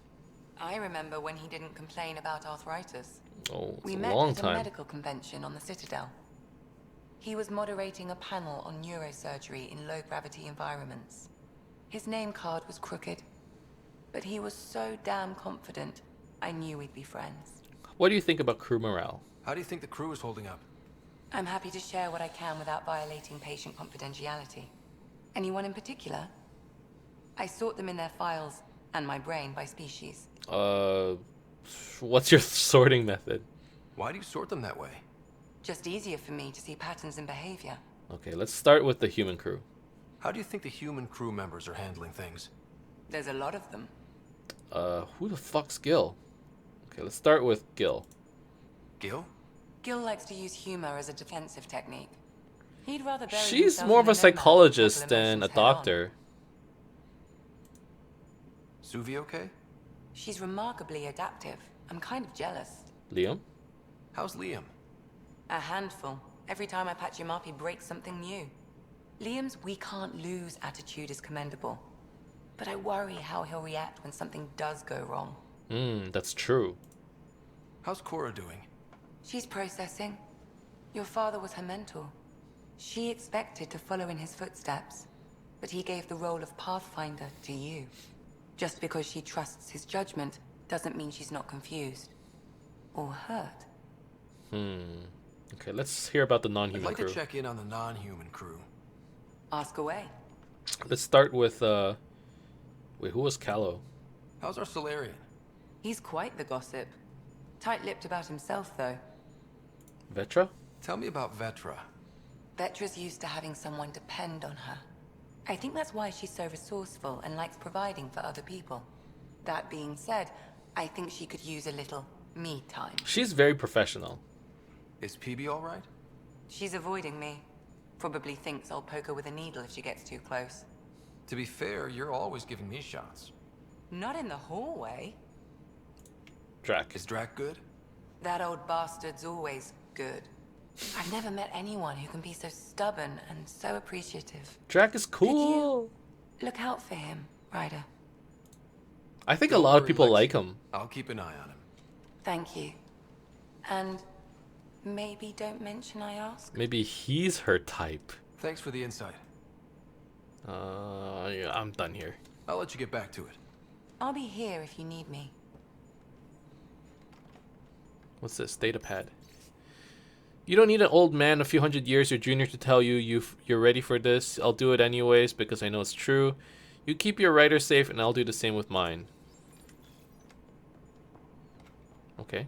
I remember when he didn't complain about arthritis. Oh, it's We a met long at a time. medical convention on the Citadel. He was moderating a panel on neurosurgery in low-gravity environments. His name card was crooked, but he was so damn confident, I knew we'd be friends. What do you think about crew morale? How do you think the crew is holding up? I'm happy to share what I can without violating patient confidentiality. Anyone in particular? I sort them in their files and my brain by species. What's your sorting method? Why do you sort them that way? Just easier for me to see patterns in behavior. Okay, let's start with the human crew. How do you think the human crew members are handling things? There's a lot of them. Who the fuck's Gil? Okay, let's start with Gil. Gil? Gil likes to use humor as a defensive technique. He'd rather bury She's himself more in of a the nomad than psychologist tackle than a emotions head-on. doctor. Suvi okay? She's remarkably adaptive. I'm kind of jealous. Liam? How's Liam? A handful. Every time I patch him up, he breaks something new. Liam's "we can't lose" attitude is commendable. But I worry how he'll react when something does go wrong. That's true. How's Cora doing? She's processing. Your father was her mentor. She expected to follow in his footsteps, but he gave the role of Pathfinder to you. Just because she trusts his judgment doesn't mean she's not confused. Or hurt. Okay, let's hear about the I'd non-human like crew. to check in on the non-human crew. Ask away. Let's start with, wait, who was Callow? How's our Solarian? He's quite the gossip. Tight-lipped about himself, though. Vetra? Tell me about Vetra. Vetra's used to having someone depend on her. I think that's why she's so resourceful and likes providing for other people. That being said, I think she could use a little me time. She's very professional. Is PB all right? She's avoiding me. Probably thinks I'll poke her with a needle if she gets too close. To be fair, you're always giving me shots. Not in the hallway. Drac. Is Drac good? That old bastard's always good. I've never met anyone who can be so stubborn and so appreciative. Drac is cool. Look out for him, Ryder. I think a Don't lot of worry, people Lexi. like him. I'll keep an eye on him. Thank you. And maybe don't mention I asked. Maybe he's her type. Thanks for the insight. Yeah, I'm done here. I'll let you get back to it. I'll be here if you need me. What's this? Data pad. You don't need an old man a few hundred years your junior to tell you you're ready for this. I'll do it anyways because I know it's true. You keep your writer safe and I'll do the same with mine. Okay.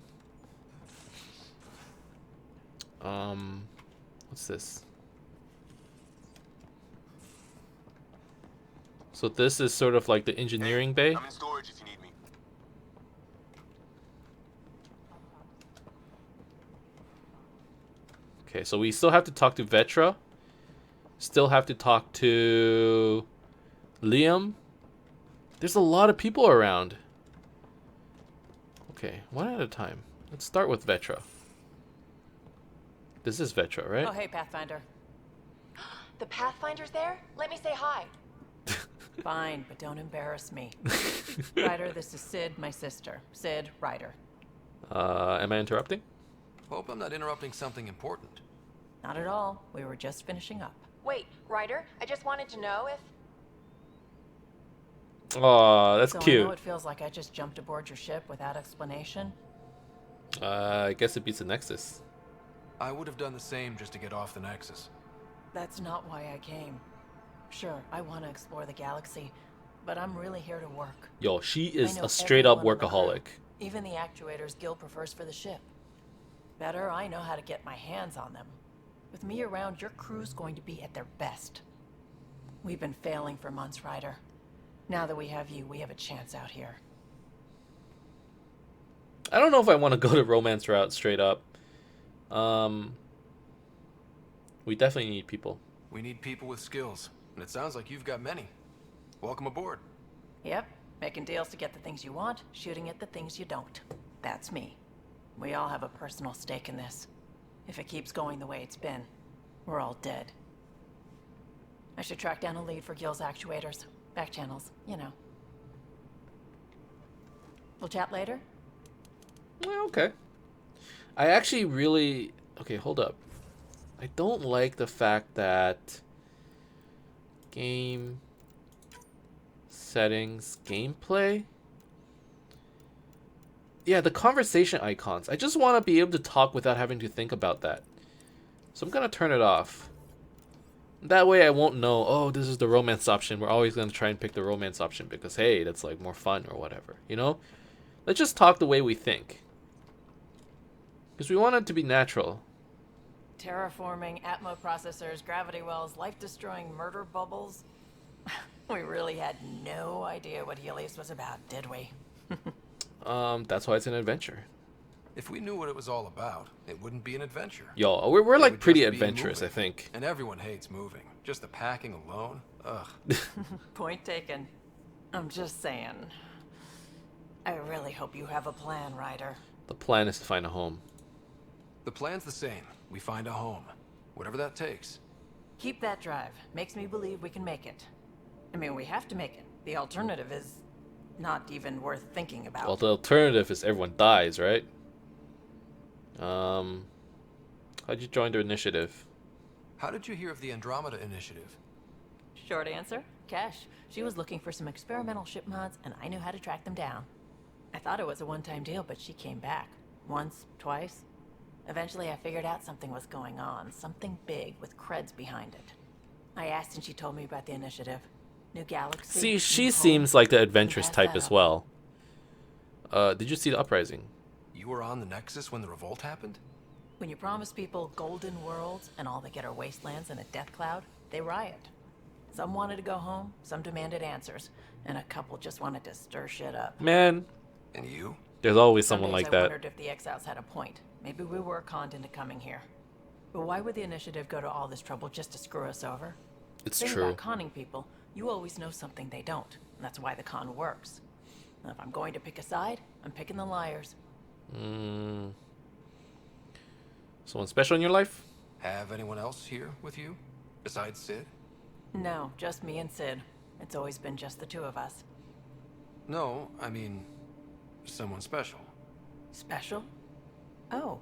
What's this? So this is sort of like the engineering bay. I'm in storage if you need me. Okay, so we still have to talk to Vetra. Still have to talk to Liam. There's a lot of people around. Okay, one at a time. Let's start with Vetra. This is Vetra, right? Oh, hey, Pathfinder. The Pathfinder's there? Let me say hi. Fine, but don't embarrass me. Ryder, this is Sid, my sister. Sid, Ryder. Am I interrupting? Hope I'm not interrupting something important. Not at all. We were just finishing up. Wait, Ryder, I just wanted to know if... Aw, that's So I cute. know it feels like I just jumped aboard your ship without explanation. I guess it beats the Nexus. I would have done the same just to get off the Nexus. That's not why I came. Sure, I want to explore the galaxy, but I'm really here to work. Yo, she I is know a straight up everyone on the crew, workaholic. Even the actuators Gil prefers for the ship. Better, I know how to get my hands on them. With me around, your crew's going to be at their best. We've been failing for months, Ryder. Now that we have you, we have a chance out here. I don't know if I want to go the romance route straight up. We definitely need people. We need people with skills, and it sounds like you've got many. Welcome aboard. Yep, making deals to get the things you want, shooting at the things you don't. That's me. We all have a personal stake in this. If it keeps going the way it's been, we're all dead. I should track down a lead for Gil's actuators. Back channels, you know. We'll chat later? Well, okay. I actually really... Okay, hold up. I don't like the fact that... Game... Settings... Gameplay... Yeah, the conversation icons. I just want to be able to talk without having to think about that. So I'm going to turn it off. That way I won't know, oh, this is the romance option. We're always going to try and pick the romance option because, hey, that's like more fun or whatever. You know? Let's just talk the way we think. Because we want it to be natural. Terraforming, Atmo processors, gravity wells, life-destroying murder bubbles. We really had no idea what Helios was about, did we? That's why it's an adventure. If we knew what it was all about, it wouldn't be an adventure. Yo, we're It like would pretty just be adventurous, I moving. think. And everyone hates moving. Just the packing alone? Ugh. Point taken. I'm just saying. I really hope you have a plan, Ryder. The plan is to find a home. The plan's the same. We find a home. Whatever that takes. Keep that drive. Makes me believe we can make it. I mean, we have to make it. The alternative is not even worth thinking about. Well, the alternative is everyone dies, right? How'd you join the initiative? How did you hear of the Andromeda initiative? Short answer, Kesh. She was looking for some experimental ship mods, and I knew how to track them down. I thought it was a one-time deal, but she came back. Once, twice. Eventually, I figured out something was going on. Something big with creds behind it. I asked and she told me about the initiative. New galaxy. See, she new seems home. like the adventurous Pass type that as up. well. Did you see the uprising? You were on the Nexus when the revolt happened? When you promise people golden worlds and all they get are wastelands and a death cloud, they riot. Some wanted to go home, some demanded answers, and a couple just wanted to stir shit up. Man, And you? there's always Some someone days like I that. wondered if the Exiles had a point. Maybe we were conned into coming here. But why would the initiative go to all this trouble just to screw us over? It's The thing true. about conning people, you always know something they don't. And that's why the con works. And if I'm going to pick a side, I'm picking the liars. Someone special in your life? Have anyone else here with you? Besides Sid? No, just me and Sid. It's always been just the two of us. No, I mean, someone special. Special? Oh.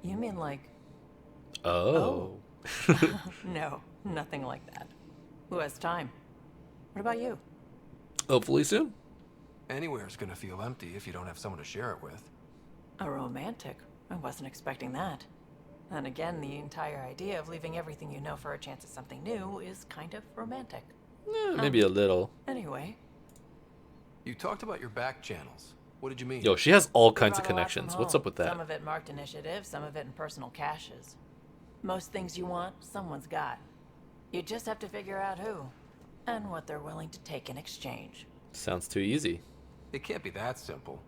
You mean like... Oh. No, nothing like that. Who has time? What about you? Hopefully soon. Anywhere's gonna feel empty if you don't have someone to share it with. A romantic? I wasn't expecting that. And again, the entire idea of leaving everything you know for a chance at something new is kind of romantic. Maybe a little. Anyway, You talked about your back channels. What did you mean? Yo, she has all we kinds of brought a lot connections. from What's home. up with that? Some of it marked initiative, some of it in personal caches. Most things you want, someone's got. You just have to figure out who, and what they're willing to take in exchange. Sounds too easy. It can't be that simple.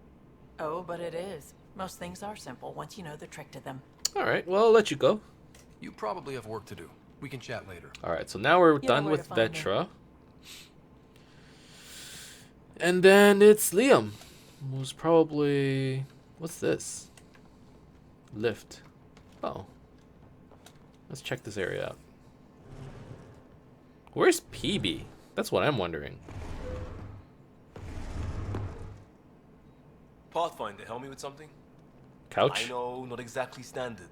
Oh, but it is. Most things are simple once you know the trick to them. Alright, well, I'll let you go. You probably have work to do. We can chat later. Alright, so now we're know done where with to find me. Vetra. And then it's Liam, who's probably... What's this? Lift. Oh. Let's check this area out. Where's PB? That's what I'm wondering. Pathfinder, help me with something? Couch? I know, not exactly standard.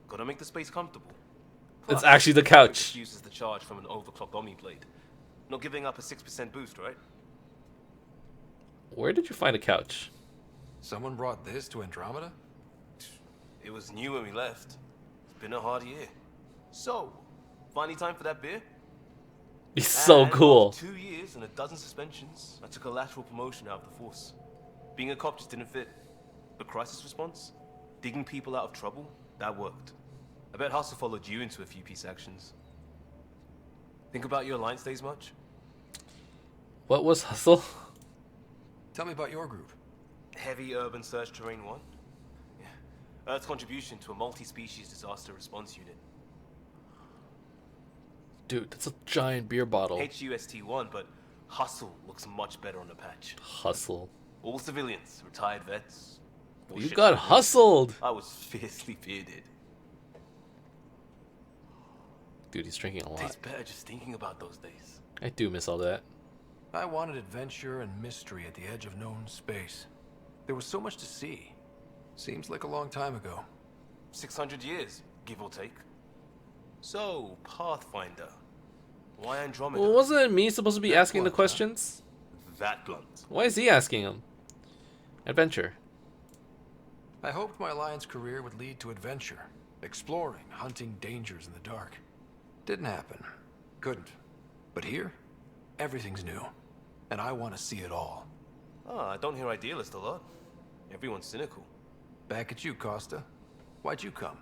Gotta make the space comfortable. It's Plus, actually the quick couch. excuses the charge from an overclocked Omniblade. Not giving up a 6% boost, right? Where did you find a couch? Someone brought this to Andromeda? It was new when we left. It's been a hard year. So, finally time for that beer? He's so And cool. after 2 years and a dozen suspensions, I took a lateral promotion out of the force. Being a cop just didn't fit. But crisis response, digging people out of trouble, that worked. I bet Hustle followed you into a few peace actions. Think about your Alliance days much? What was Hustle? Tell me about your group. Heavy urban search terrain 1? Yeah. Earth's contribution to a multi-species disaster response unit. Dude, that's a giant beer bottle. HUST-1, but Hustle looks much better on the patch. Hustle. All civilians, retired vets. all You shit got soldiers. hustled! I was fiercely bearded. Dude, he's drinking a lot. Tastes better just thinking about those days. I do miss all that. I wanted adventure and mystery at the edge of known space. There was so much to see. Seems like a long time ago. 600 years, give or take. So, Pathfinder. Why Andromeda? Well, wasn't me supposed to be That asking the blunt, huh? questions? That blunt. Why is he asking them? Adventure. I hoped my Alliance career would lead to adventure. Exploring, hunting dangers in the dark. Didn't happen. Couldn't. But here, everything's new. And I want to see it all. Ah, I don't hear idealist a lot. Everyone's cynical. Back at you, Costa. Why'd you come?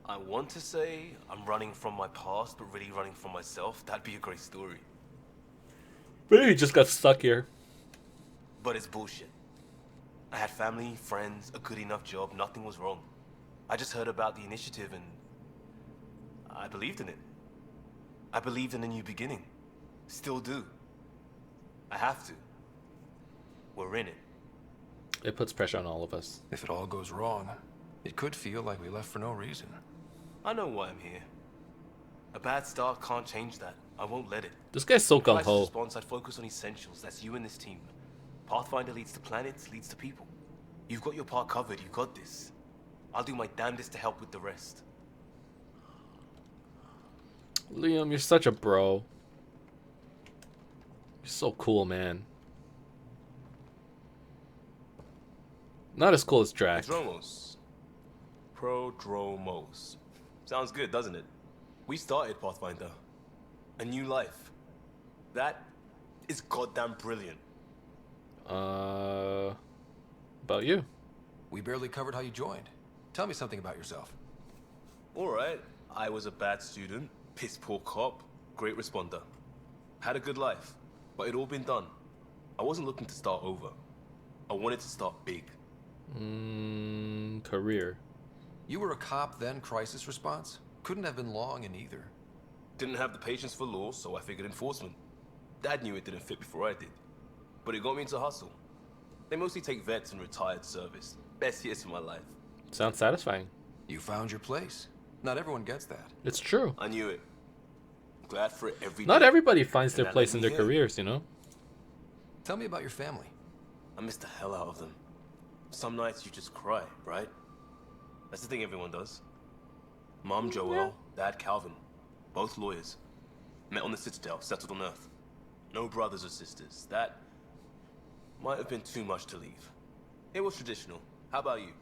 I want to say I'm running from my past, but really running from myself. That'd be a great story. Maybe he just got stuck here. But it's bullshit. I had family, friends, a good enough job, nothing was wrong. I just heard about the initiative and I believed in it. I believed in a new beginning. Still do. I have to. We're in it. It puts pressure on all of us. If it all goes wrong, it could feel like we left for no reason. I know why I'm here. A bad start can't change that. I won't let it. This guy's so Crisis gung-ho. response, I'd focus on essentials. That's you and this team. Pathfinder leads to planets, leads to people. You've got your part covered. You got this. I'll do my damnedest to help with the rest. Liam, you're such a bro. You're so cool, man. Not as cool as Drac. Prodromos. Prodromos. Sounds good, doesn't it? We started Pathfinder. A new life. That is goddamn brilliant. About you. We barely covered how you joined. Tell me something about yourself. Alright, I was a bad student, piss poor cop, great responder. Had a good life, but it'd all been done. I wasn't looking to start over. I wanted to start big. Career. You were a cop, then crisis response? Couldn't have been long in either. Didn't have the patience for law, so I figured enforcement. Dad knew it didn't fit before I did. But it got me into hustle. They mostly take vets and retired service. Best years of my life. Sounds satisfying. You found your place. Not everyone gets that. It's true. I knew it. Glad for it every day. Not everybody finds their And that place let in me their in. careers, you know? Tell me about your family. I miss the hell out of them. Some nights you just cry, right? That's the thing everyone does. Mom Joelle, Dad Calvin. Both lawyers. Met on the Citadel, settled on Earth. No brothers or sisters. That might have been too much to leave. It was traditional. How about you?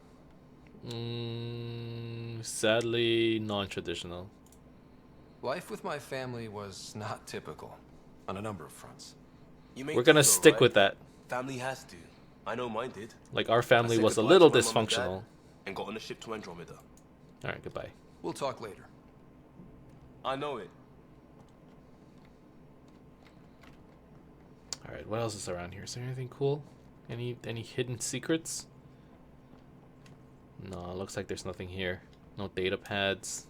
Sadly, non-traditional. Life with my family was not typical, on a number of fronts. You make We're gonna do, though, stick right? with that. Family has to. I know mine did. Like, our I family said was a goodbye little to my mom and dad dysfunctional. and got on a ship to Andromeda. Alright, goodbye. We'll talk later. I know it. Alright, what else is around here? Is there anything cool? Any hidden secrets? No, looks like there's nothing here. No data pads.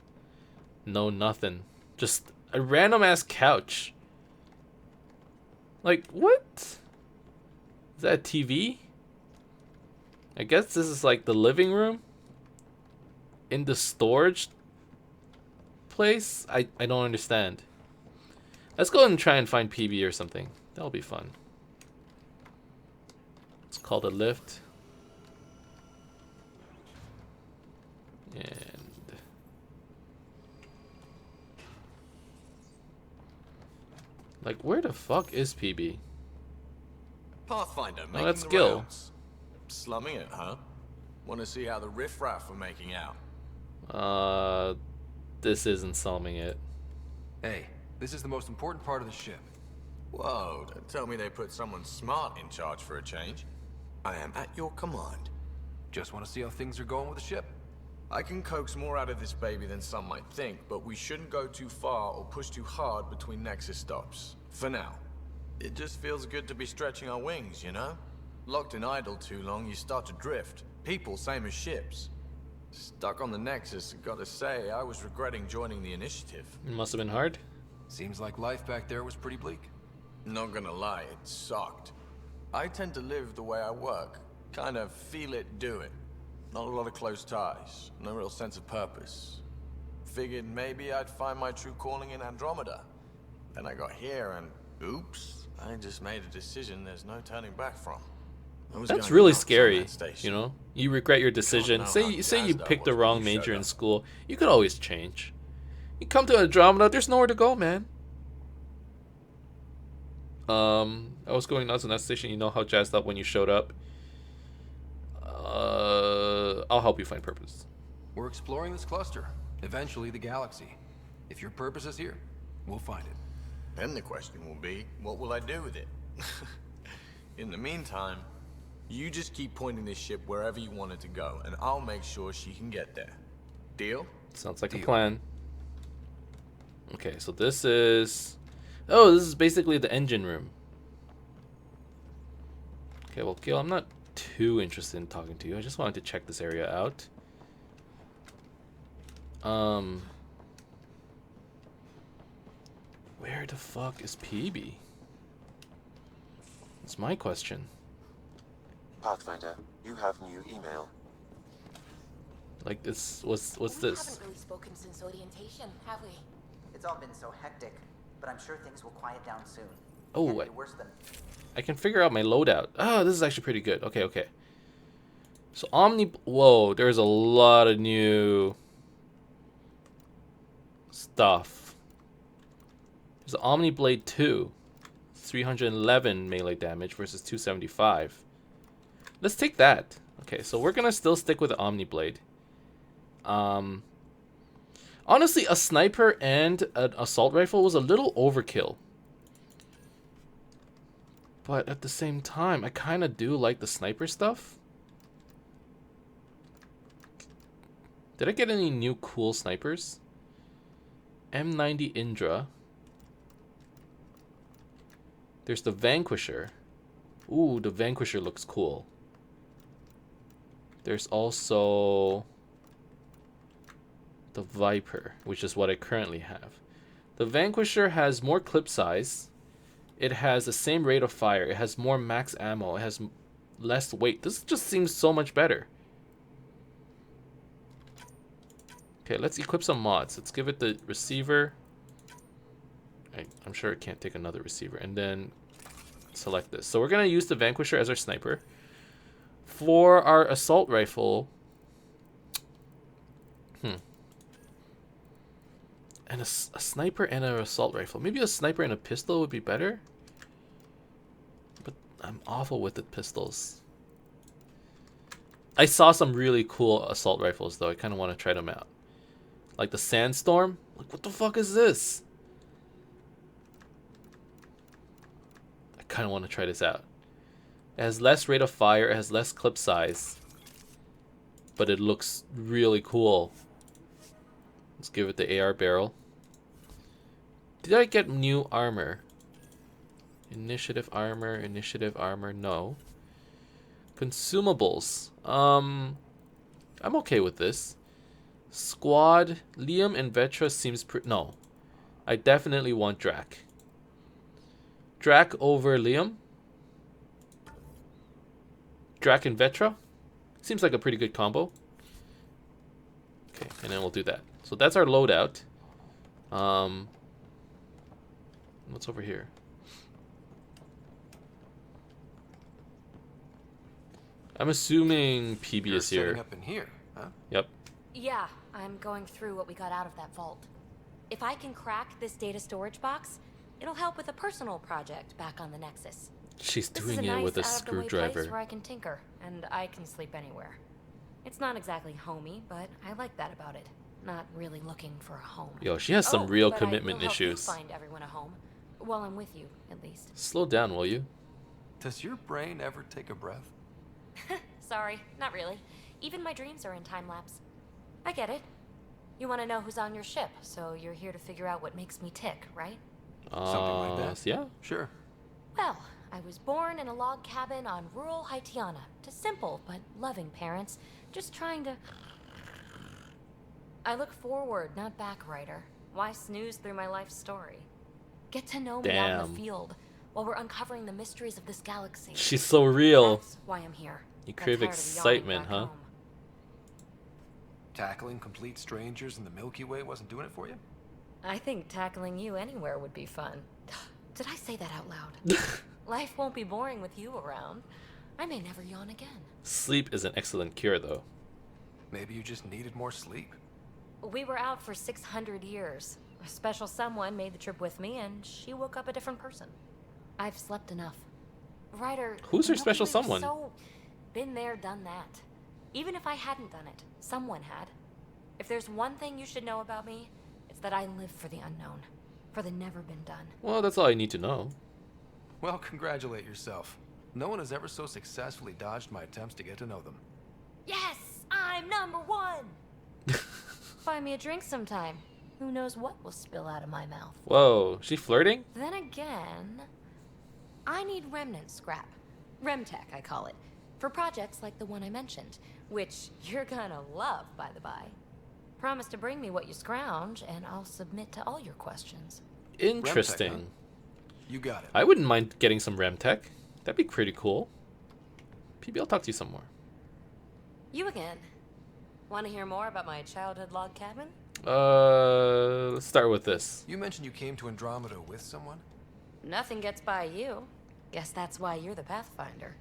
No nothing. Just a random ass couch. Like, what? Is that a TV? I guess this is like the living room? In the storage place? I don't understand. Let's go and try and find PB or something. That'll be fun. It's called a lift. And like, where the fuck is PB? Pathfinder, making that's the Gil. rounds. Slumming it, huh? Want to see how the riffraff are making out? This isn't solving it. Hey, this is the most important part of the ship. Whoa, don't tell me they put someone smart in charge for a change. I am at your command. Just want to see how things are going with the ship. I can coax more out of this baby than some might think, but we shouldn't go too far or push too hard between Nexus stops. For now. It just feels good to be stretching our wings, you know? Locked in idle too long, you start to drift. People, same as ships. Stuck on the Nexus, gotta say, I was regretting joining the Initiative. It must have been hard. Seems like life back there was pretty bleak. Not gonna lie, it sucked. I tend to live the way I work. Kind of feel it, do it. Not a lot of close ties, no real sense of purpose. Figured maybe I'd find my true calling in Andromeda. Then I got here and, oops, I just made a decision there's no turning back from. I was That's going really nuts on scary, that station. you know? You regret your decision. know how Say you jazzed I picked the was when wrong you major showed in up. school. You could always change. You come to Andromeda, there's nowhere to go, man. I was going nuts on that station. You know how jazzed up when you showed up. I'll help you find purpose. We're exploring this cluster, eventually the galaxy. If your purpose is here, we'll find it. Then the question will be, what will I do with it? In the meantime, you just keep pointing this ship wherever you want it to go, and I'll make sure she can get there. Deal? Sounds like a Deal. plan. Okay, so this is... Oh, this is basically the engine room. Okay, well, Gil, I'm not too interested in talking to you. I just wanted to check this area out. Where the fuck is PB? That's my question. Pathfinder, you have new email. Like, this, what's We this? haven't really spoken since orientation, have we? It's all been so hectic, but I'm sure things will quiet down soon. Oh, Can't wait. be worse than I can figure out my loadout. Oh, this is actually pretty good. Okay, okay. So whoa, there's a lot of new stuff. There's Omni Blade 2. 311 melee damage versus 275. Let's take that. Okay, so we're gonna still stick with the Omni Blade. Honestly, a sniper and an assault rifle was a little overkill. But at the same time, I kind of do like the sniper stuff. Did I get any new cool snipers? M90 Indra. There's the Vanquisher. Ooh, the Vanquisher looks cool. There's also the Viper, which is what I currently have. The Vanquisher has more clip size. It has the same rate of fire. It has more max ammo. It has less weight. This just seems so much better. Okay, let's equip some mods. Let's give it the receiver. I'm sure it can't take another receiver. And then select this. So we're going to use the Vanquisher as our sniper. For our assault rifle... And a sniper and an assault rifle. Maybe a sniper and a pistol would be better. But I'm awful with the pistols. I saw some really cool assault rifles, though. I kind of want to try them out. Like the Sandstorm. Like, what the fuck is this? I kind of want to try this out. It has less rate of fire. It has less clip size. But it looks really cool. Let's give it the AR barrel. Did I get new armor? Initiative armor, no. Consumables. I'm okay with this. Squad, Liam and Vetra seems no. I definitely want Drac. Drac over Liam. Drac and Vetra. Seems like a pretty good combo. Okay, and then we'll do that. So that's our loadout. What's over here? I'm assuming PB You're is here. setting up in here, huh? Yep. Yeah, I'm going through what we got out of that vault. If I can crack this data storage box, it'll help with a personal project back on the Nexus. She's This doing is a it nice, with a out-of-the-way screwdriver. place where I can tinker, and I can sleep anywhere. It's not exactly homey, but I like that about it. Not really looking for a home. Yo, she has some real but commitment I will help issues. You find everyone a home. While I'm with you, at least. Slow down, will you? Does your brain ever take a breath? Sorry, not really. Even my dreams are in time lapse. I get it. You want to know who's on your ship, so you're here to figure out what makes me tick, right? Something like that. Yeah. Sure. Well, I was born in a log cabin on rural Haitiana to simple but loving parents, just trying to... I look forward, not back, writer. Why snooze through my life story? Get to know me out in the field while we're uncovering the mysteries of this galaxy. She's so real. That's why I'm here. You crave excitement, huh? Home. Tackling complete strangers in the Milky Way wasn't doing it for you? I think tackling you anywhere would be fun. Did I say that out loud? Life won't be boring with you around. I may never yawn again. Sleep is an excellent cure, though. Maybe you just needed more sleep. We were out for 600 years. A special someone made the trip with me, and she woke up a different person. I've slept enough. Ryder, who's her special someone? So been there, done that. Even if I hadn't done it, someone had. If there's one thing you should know about me, it's that I live for the unknown, for the never been done. Well, that's all I need to know. Well, congratulate yourself. No one has ever so successfully dodged my attempts to get to know them. Yes, I'm #1. Buy me a drink sometime. Who knows what will spill out of my mouth. Whoa, she flirting? Then again, I need remnant scrap. Remtech, I call it. For projects like the one I mentioned, which you're gonna love, by the by. Promise to bring me what you scrounge, and I'll submit to all your questions. Interesting. Remtech, huh? You got it. I wouldn't mind getting some Remtech. That'd be pretty cool. PB, I'll talk to you some more. You again. Want to hear more about my childhood log cabin? Let's start with this. You mentioned you came to Andromeda with someone? Nothing gets by you. Guess that's why you're the Pathfinder.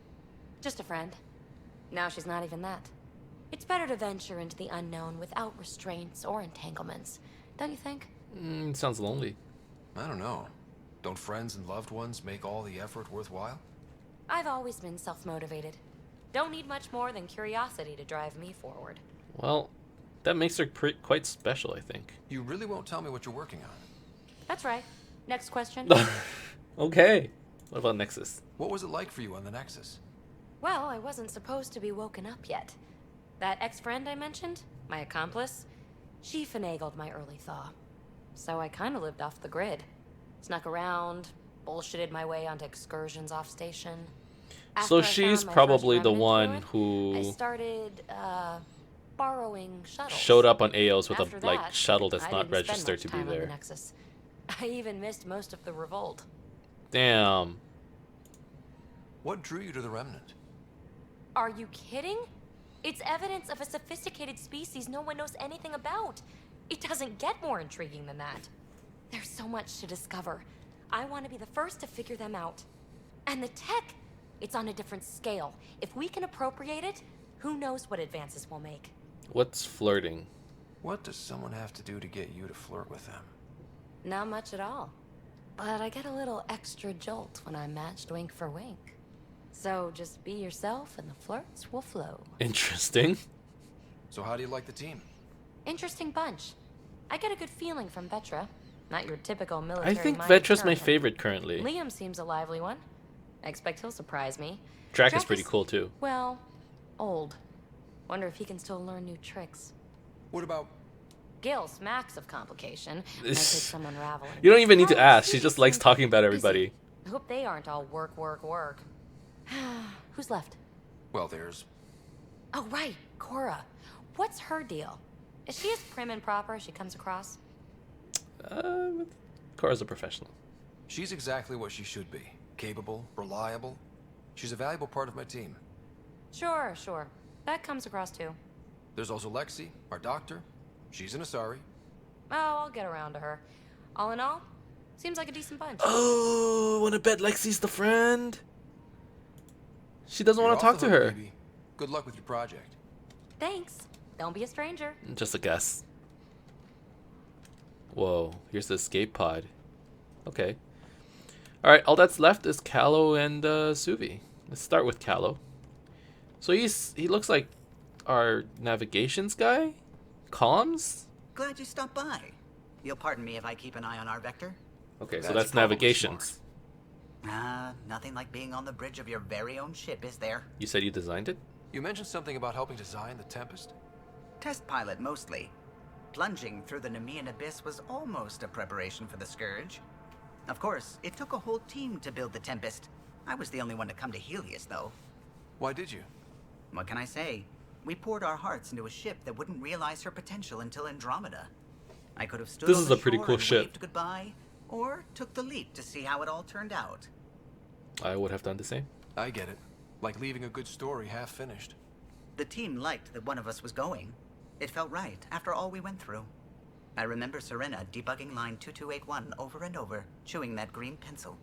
Just a friend. Now she's not even that. It's better to venture into the unknown without restraints or entanglements, don't you think? Sounds lonely. I don't know. Don't friends and loved ones make all the effort worthwhile? I've always been self-motivated. Don't need much more than curiosity to drive me forward. Well, that makes her quite special, I think. You really won't tell me what you're working on? That's right. Next question. Okay. What about Nexus? What was it like for you on the Nexus? Well, I wasn't supposed to be woken up yet. That ex-friend I mentioned, my accomplice, she finagled my early thaw. So I kind of lived off the grid. Snuck around, bullshitted my way onto excursions off station. So After I she's found my probably first the remnant one fluid, who I started, borrowing shuttles. showed up on AOs with After a that, shuttle that's I not didn't spend registered much to be time on the there. Nexus. I even missed most of the revolt. Damn. What drew you to the Remnant? Are you kidding? It's evidence of a sophisticated species no one knows anything about. It doesn't get more intriguing than that. There's so much to discover. I want to be the first to figure them out. And the tech, it's on a different scale. If we can appropriate it, who knows what advances we'll make. What's flirting? What does someone have to do to get you to flirt with them? Not much at all. But I get a little extra jolt when I'm matched wink for wink. So just be yourself and the flirts will flow. Interesting. So how do you like the team? Interesting bunch. I get a good feeling from Vetra. Not your typical military. I think minded Vetra's my Terran. favorite currently. Liam seems a lively one. I expect he'll surprise me. Drac is pretty cool too. Well, old. Wonder if he can still learn new tricks. What about... Gil smacks of complication. Might take some unraveling. You don't even need to Oh, ask. She sweet. just likes talking about everybody. I hope they aren't all work, work, work. Who's left? Well, there's... Oh, right. Cora. What's her deal? Is she as prim and proper as she comes across? Cora's a professional. She's exactly what she should be. Capable, reliable. She's a valuable part of my team. Sure, sure. That comes across too. There's also Lexi, our doctor. She's an Asari. Oh, I'll get around to her. All in all, seems like a decent bunch. Oh, wanna bet Lexi's the friend? She doesn't want to You're talk off to the hook, her. baby. Good luck with your project. Thanks. Don't be a stranger. Just a guess. Whoa, here's the escape pod. Okay. Alright, all that's left is Callow and Suvi. Let's start with Callow. So he looks like our navigations guy? Comms? Glad you stopped by. You'll pardon me if I keep an eye on our vector. Okay, so That's that's probably navigations. Nothing like being on the bridge of your very own ship, is there? You said you designed it? You mentioned something about helping design the Tempest? Test pilot, mostly. Plunging through the Nemean abyss was almost a preparation for the Scourge. Of course, it took a whole team to build the Tempest. I was the only one to come to Helios, though. Why did you? What can I say? We poured our hearts into a ship that wouldn't realize her potential until Andromeda. I could have stood This on is the a pretty shore cool and ship. waved goodbye, or took the leap to see how it all turned out. I would have done the same. I get it. Like leaving a good story half finished. The team liked that one of us was going. It felt right after all we went through. I remember Serena debugging line 2281 over and over, chewing that green pencil.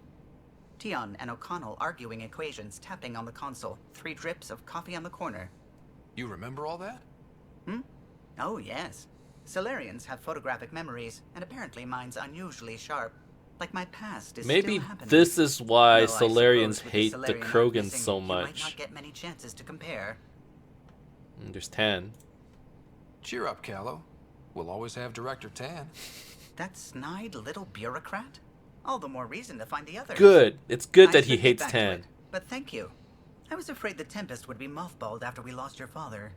Tion and O'Connell arguing equations, tapping on the console, 3 drips of coffee on the corner. You remember all that? Oh, yes. Solarians have photographic memories, and apparently mine's unusually sharp. Like my past is Maybe still happening. this is why Though I Solarians suppose with hate the Solarian Krogans missing, so you might much. not get many chances to compare. There's Tan. Cheer up, Callow. We'll always have Director Tan. That snide little bureaucrat? All the more reason to find the others. Good. It's good I that he should get hates back to Tan. it, but thank you. I was afraid the Tempest would be mothballed after we lost your father.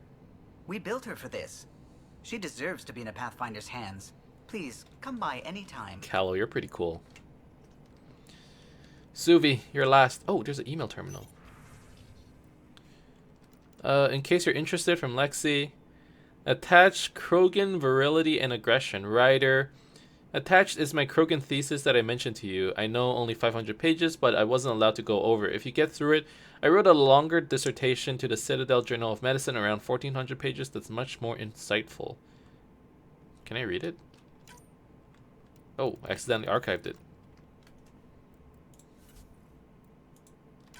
We built her for this. She deserves to be in a Pathfinder's hands. Please, come by any time. Callow, you're pretty cool. Suvi, you're last. Oh, there's an email terminal. In case you're interested, from Lexi. Attached Krogan virility and aggression. Writer. Attached is my Krogan thesis that I mentioned to you. I know only 500 pages, but I wasn't allowed to go over. If you get through it, I wrote a longer dissertation to the Citadel Journal of Medicine, around 1400 pages, that's much more insightful. Can I read it? Oh, I accidentally archived it.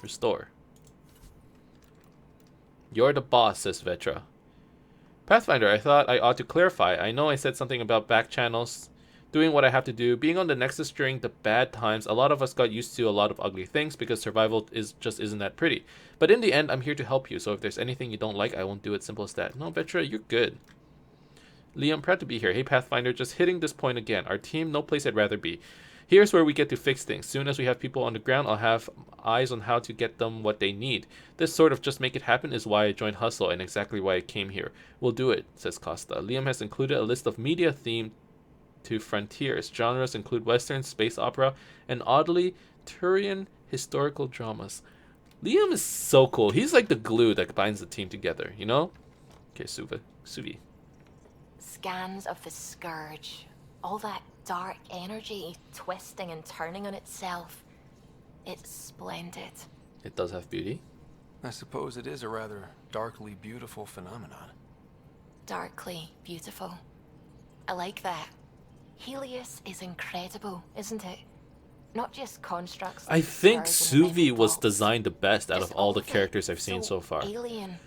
Restore. You're the boss, says Vetra. Pathfinder, I thought I ought to clarify. I know I said something about back channels doing what I have to do. Being on the Nexus during the bad times, a lot of us got used to a lot of ugly things because survival just isn't that pretty. But in the end, I'm here to help you, so if there's anything you don't like, I won't do it. Simple as that. No, Vetra, you're good. Lee, I'm proud to be here. Hey, Pathfinder, just hitting this point again. Our team, no place I'd rather be. Here's where we get to fix things. Soon as we have people on the ground, I'll have eyes on how to get them what they need. This sort of just make it happen is why I joined Hustle and exactly why I came here. We'll do it, says Costa. Liam has included a list of media themed to Frontiers. Genres include Western, space opera, and oddly, Turian historical dramas. Liam is so cool. He's like the glue that binds the team together, you know? Okay, Suvi. Scans of the Scourge. All that dark energy twisting and turning on itself. It's splendid. It does have beauty. I suppose it is a rather darkly beautiful phenomenon. Darkly beautiful. I like that. Helios is incredible, isn't it? Not just constructs. I think Suvi was designed the best out of all the characters I've seen so far. Alien.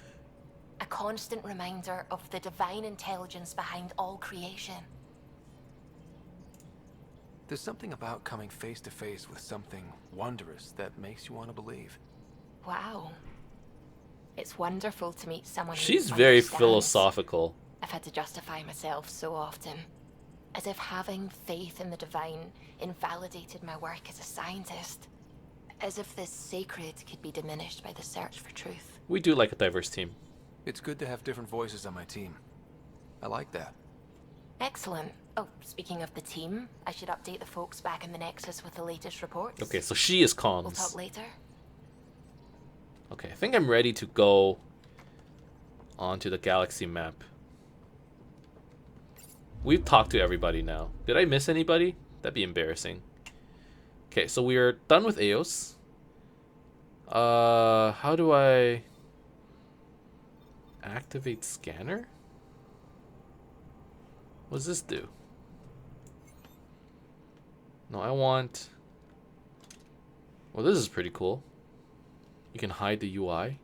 A constant reminder of the divine intelligence behind all creation. There's something about coming face to face with something wondrous that makes you want to believe. Wow. It's wonderful to meet someone She's who very understands. philosophical. I've had to justify myself so often. As if having faith in the divine invalidated my work as a scientist. As if this sacred could be diminished by the search for truth. We do like a diverse team. It's good to have different voices on my team. I like that. Excellent. Oh, speaking of the team, I should update the folks back in the Nexus with the latest reports. Okay, so she is comms. We'll talk later. Okay, I think I'm ready to go onto the galaxy map. We've talked to everybody now. Did I miss anybody? That'd be embarrassing. Okay, so we are done with Eos. How do I activate scanner? What does this do? No, I want... Well, this is pretty cool. You can hide the UI.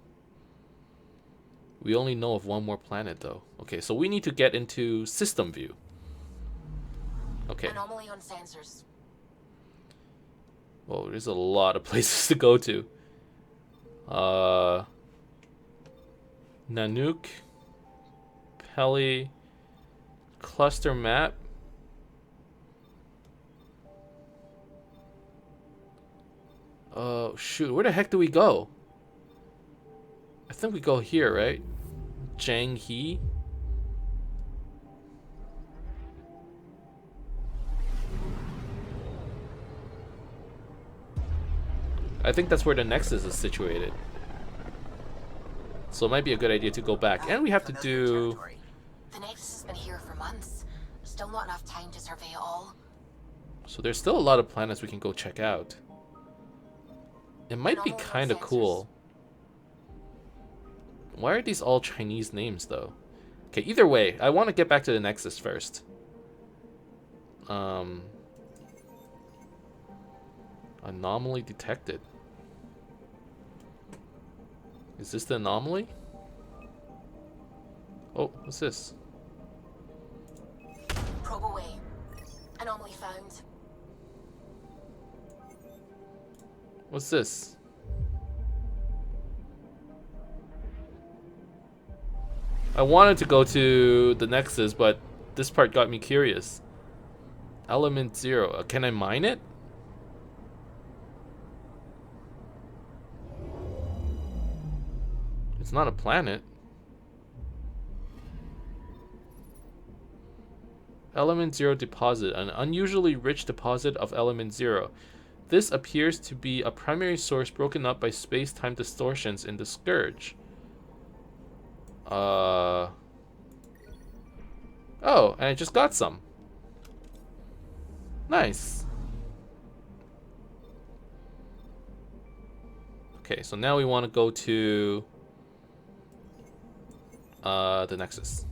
We only know of one more planet, though. Okay, so we need to get into system view. Okay. Anomaly on sensors. Whoa, there's a lot of places to go to. Nanook, Peli, cluster map. Oh, shoot, where the heck do we go? I think we go here, right? Jang He. I think that's where the Nexus is situated. So it might be a good idea to go back. And we have to do... The Nexus has been here for months. Still not enough time to survey it all. So there's still a lot of planets we can go check out. It might be kind of cool. Why are these all Chinese names, though? Okay, either way, I want to get back to the Nexus first. Anomaly detected. Is this the anomaly? Oh, what's this? Probe away. Anomaly found. What's this? I wanted to go to the Nexus, but this part got me curious. Element 0. Can I mine it? It's not a planet. Element 0 deposit. An unusually rich deposit of Element 0. This appears to be a primary source broken up by space-time distortions in the Scourge. Oh, and I just got some. Nice. Okay, so now we want to go to the Nexus.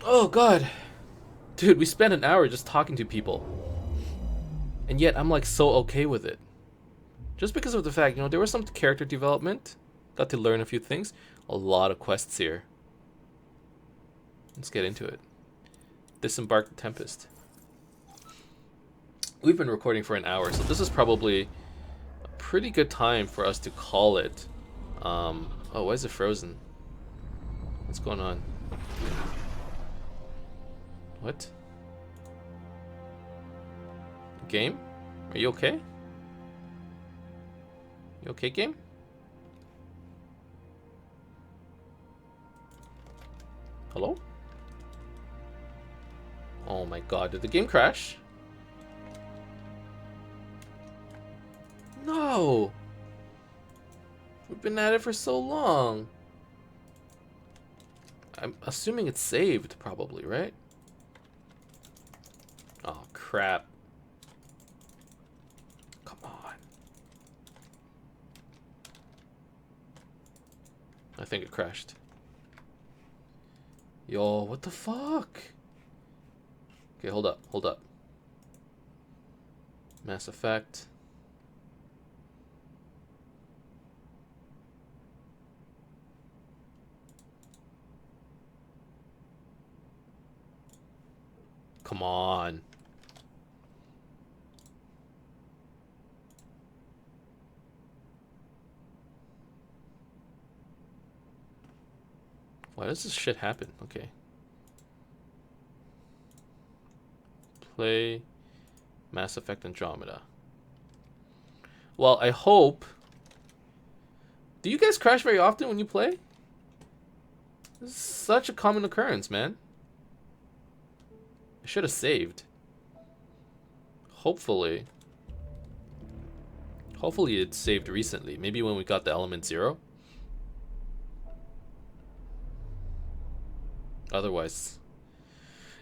Oh god. Dude, we spent an hour just talking to people. And yet I'm like so okay with it. Just because of the fact, you know, there was some character development. Got to learn a few things. A lot of quests here. Let's get into it. Disembark the Tempest. We've been recording for an hour, so this is probably a pretty good time for us to call it. Oh, why is it frozen? What's going on? What? Game? Are you okay? You okay, game? Hello? Oh my god, did the game crash? No! We've been at it for so long. I'm assuming it's saved, probably, right? Oh, crap. Come on. I think it crashed. Yo, what the fuck? Okay, hold up, hold up. Mass Effect. Come on. Why does this shit happen? Okay. Play Mass Effect Andromeda. Well, I hope... Do you guys crash very often when you play? This is such a common occurrence, man. I should have saved. Hopefully. Hopefully it saved recently. Maybe when we got the element 0. Otherwise,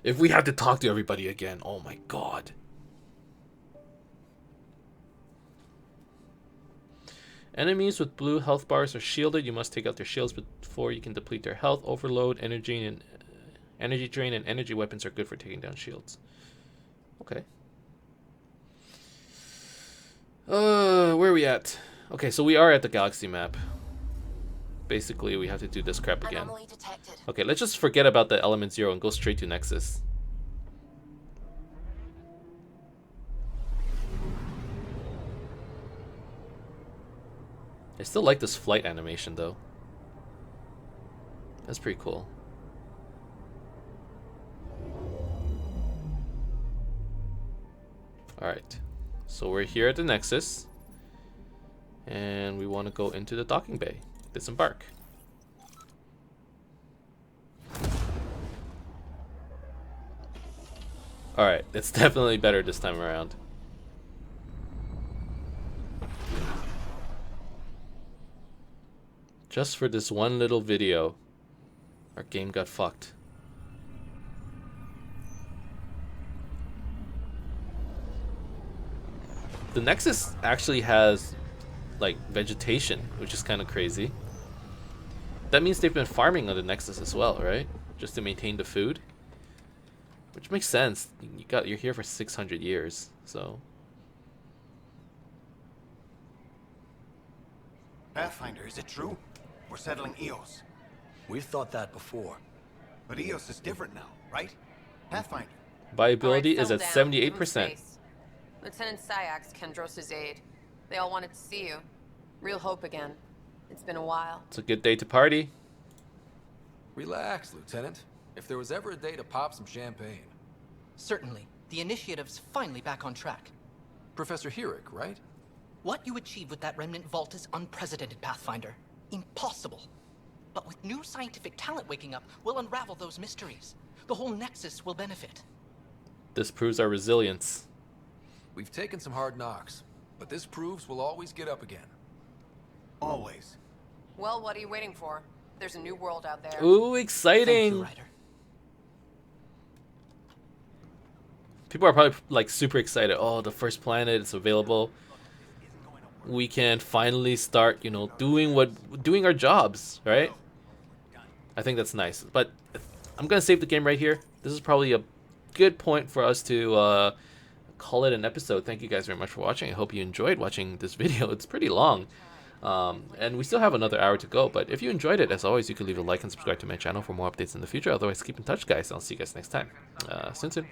if we have to talk to everybody again, oh my god. Enemies with blue health bars are shielded. You must take out their shields before you can deplete their health. Overload, energy, and energy drain and energy weapons are good for taking down shields. Okay. Where are we at? Okay, so we are at the galaxy map. Basically, we have to do this crap again. Okay, let's just forget about the element 0 and go straight to Nexus. I still like this flight animation, though. That's pretty cool. Alright, so we're here at the Nexus. And we want to go into the docking bay. Disembark. Alright, it's definitely better this time around. Just for this one little video, our game got fucked. The Nexus actually has like vegetation, which is kind of crazy. That means they've been farming on the Nexus as well, right? Just to maintain the food, which makes sense. You're here for 600 years, so. Pathfinder, is it true? We're settling Eos. We've thought that before. But Eos is different now, right? Pathfinder. Viability is at 78%. Lieutenant Syax, Kendros' aide. They all wanted to see you. Real hope again. It's been a while. It's a good day to party. Relax, Lieutenant. If there was ever a day to pop some champagne. Certainly. The initiative's finally back on track. Professor Herrick, right? What you achieve with that remnant vault is unprecedented, Pathfinder. Impossible. But with new scientific talent waking up, we'll unravel those mysteries. The whole Nexus will benefit. This proves our resilience. We've taken some hard knocks, but this proves we'll always get up again. Always. Well, what are you waiting for? There's a new world out there. Ooh, exciting! Thank you, Ryder. People are probably like super excited. Oh, the first planet is available. We can finally start, you know, doing our jobs, right? I think that's nice. But I'm gonna save the game right here. This is probably a good point for us to call it an episode. Thank you guys very much for watching. I hope you enjoyed watching this video. It's pretty long. And we still have another hour to go, but if you enjoyed it, as always, you can leave a like and subscribe to my channel for more updates in the future. Otherwise, keep in touch, guys. I'll see you guys next time. Soon.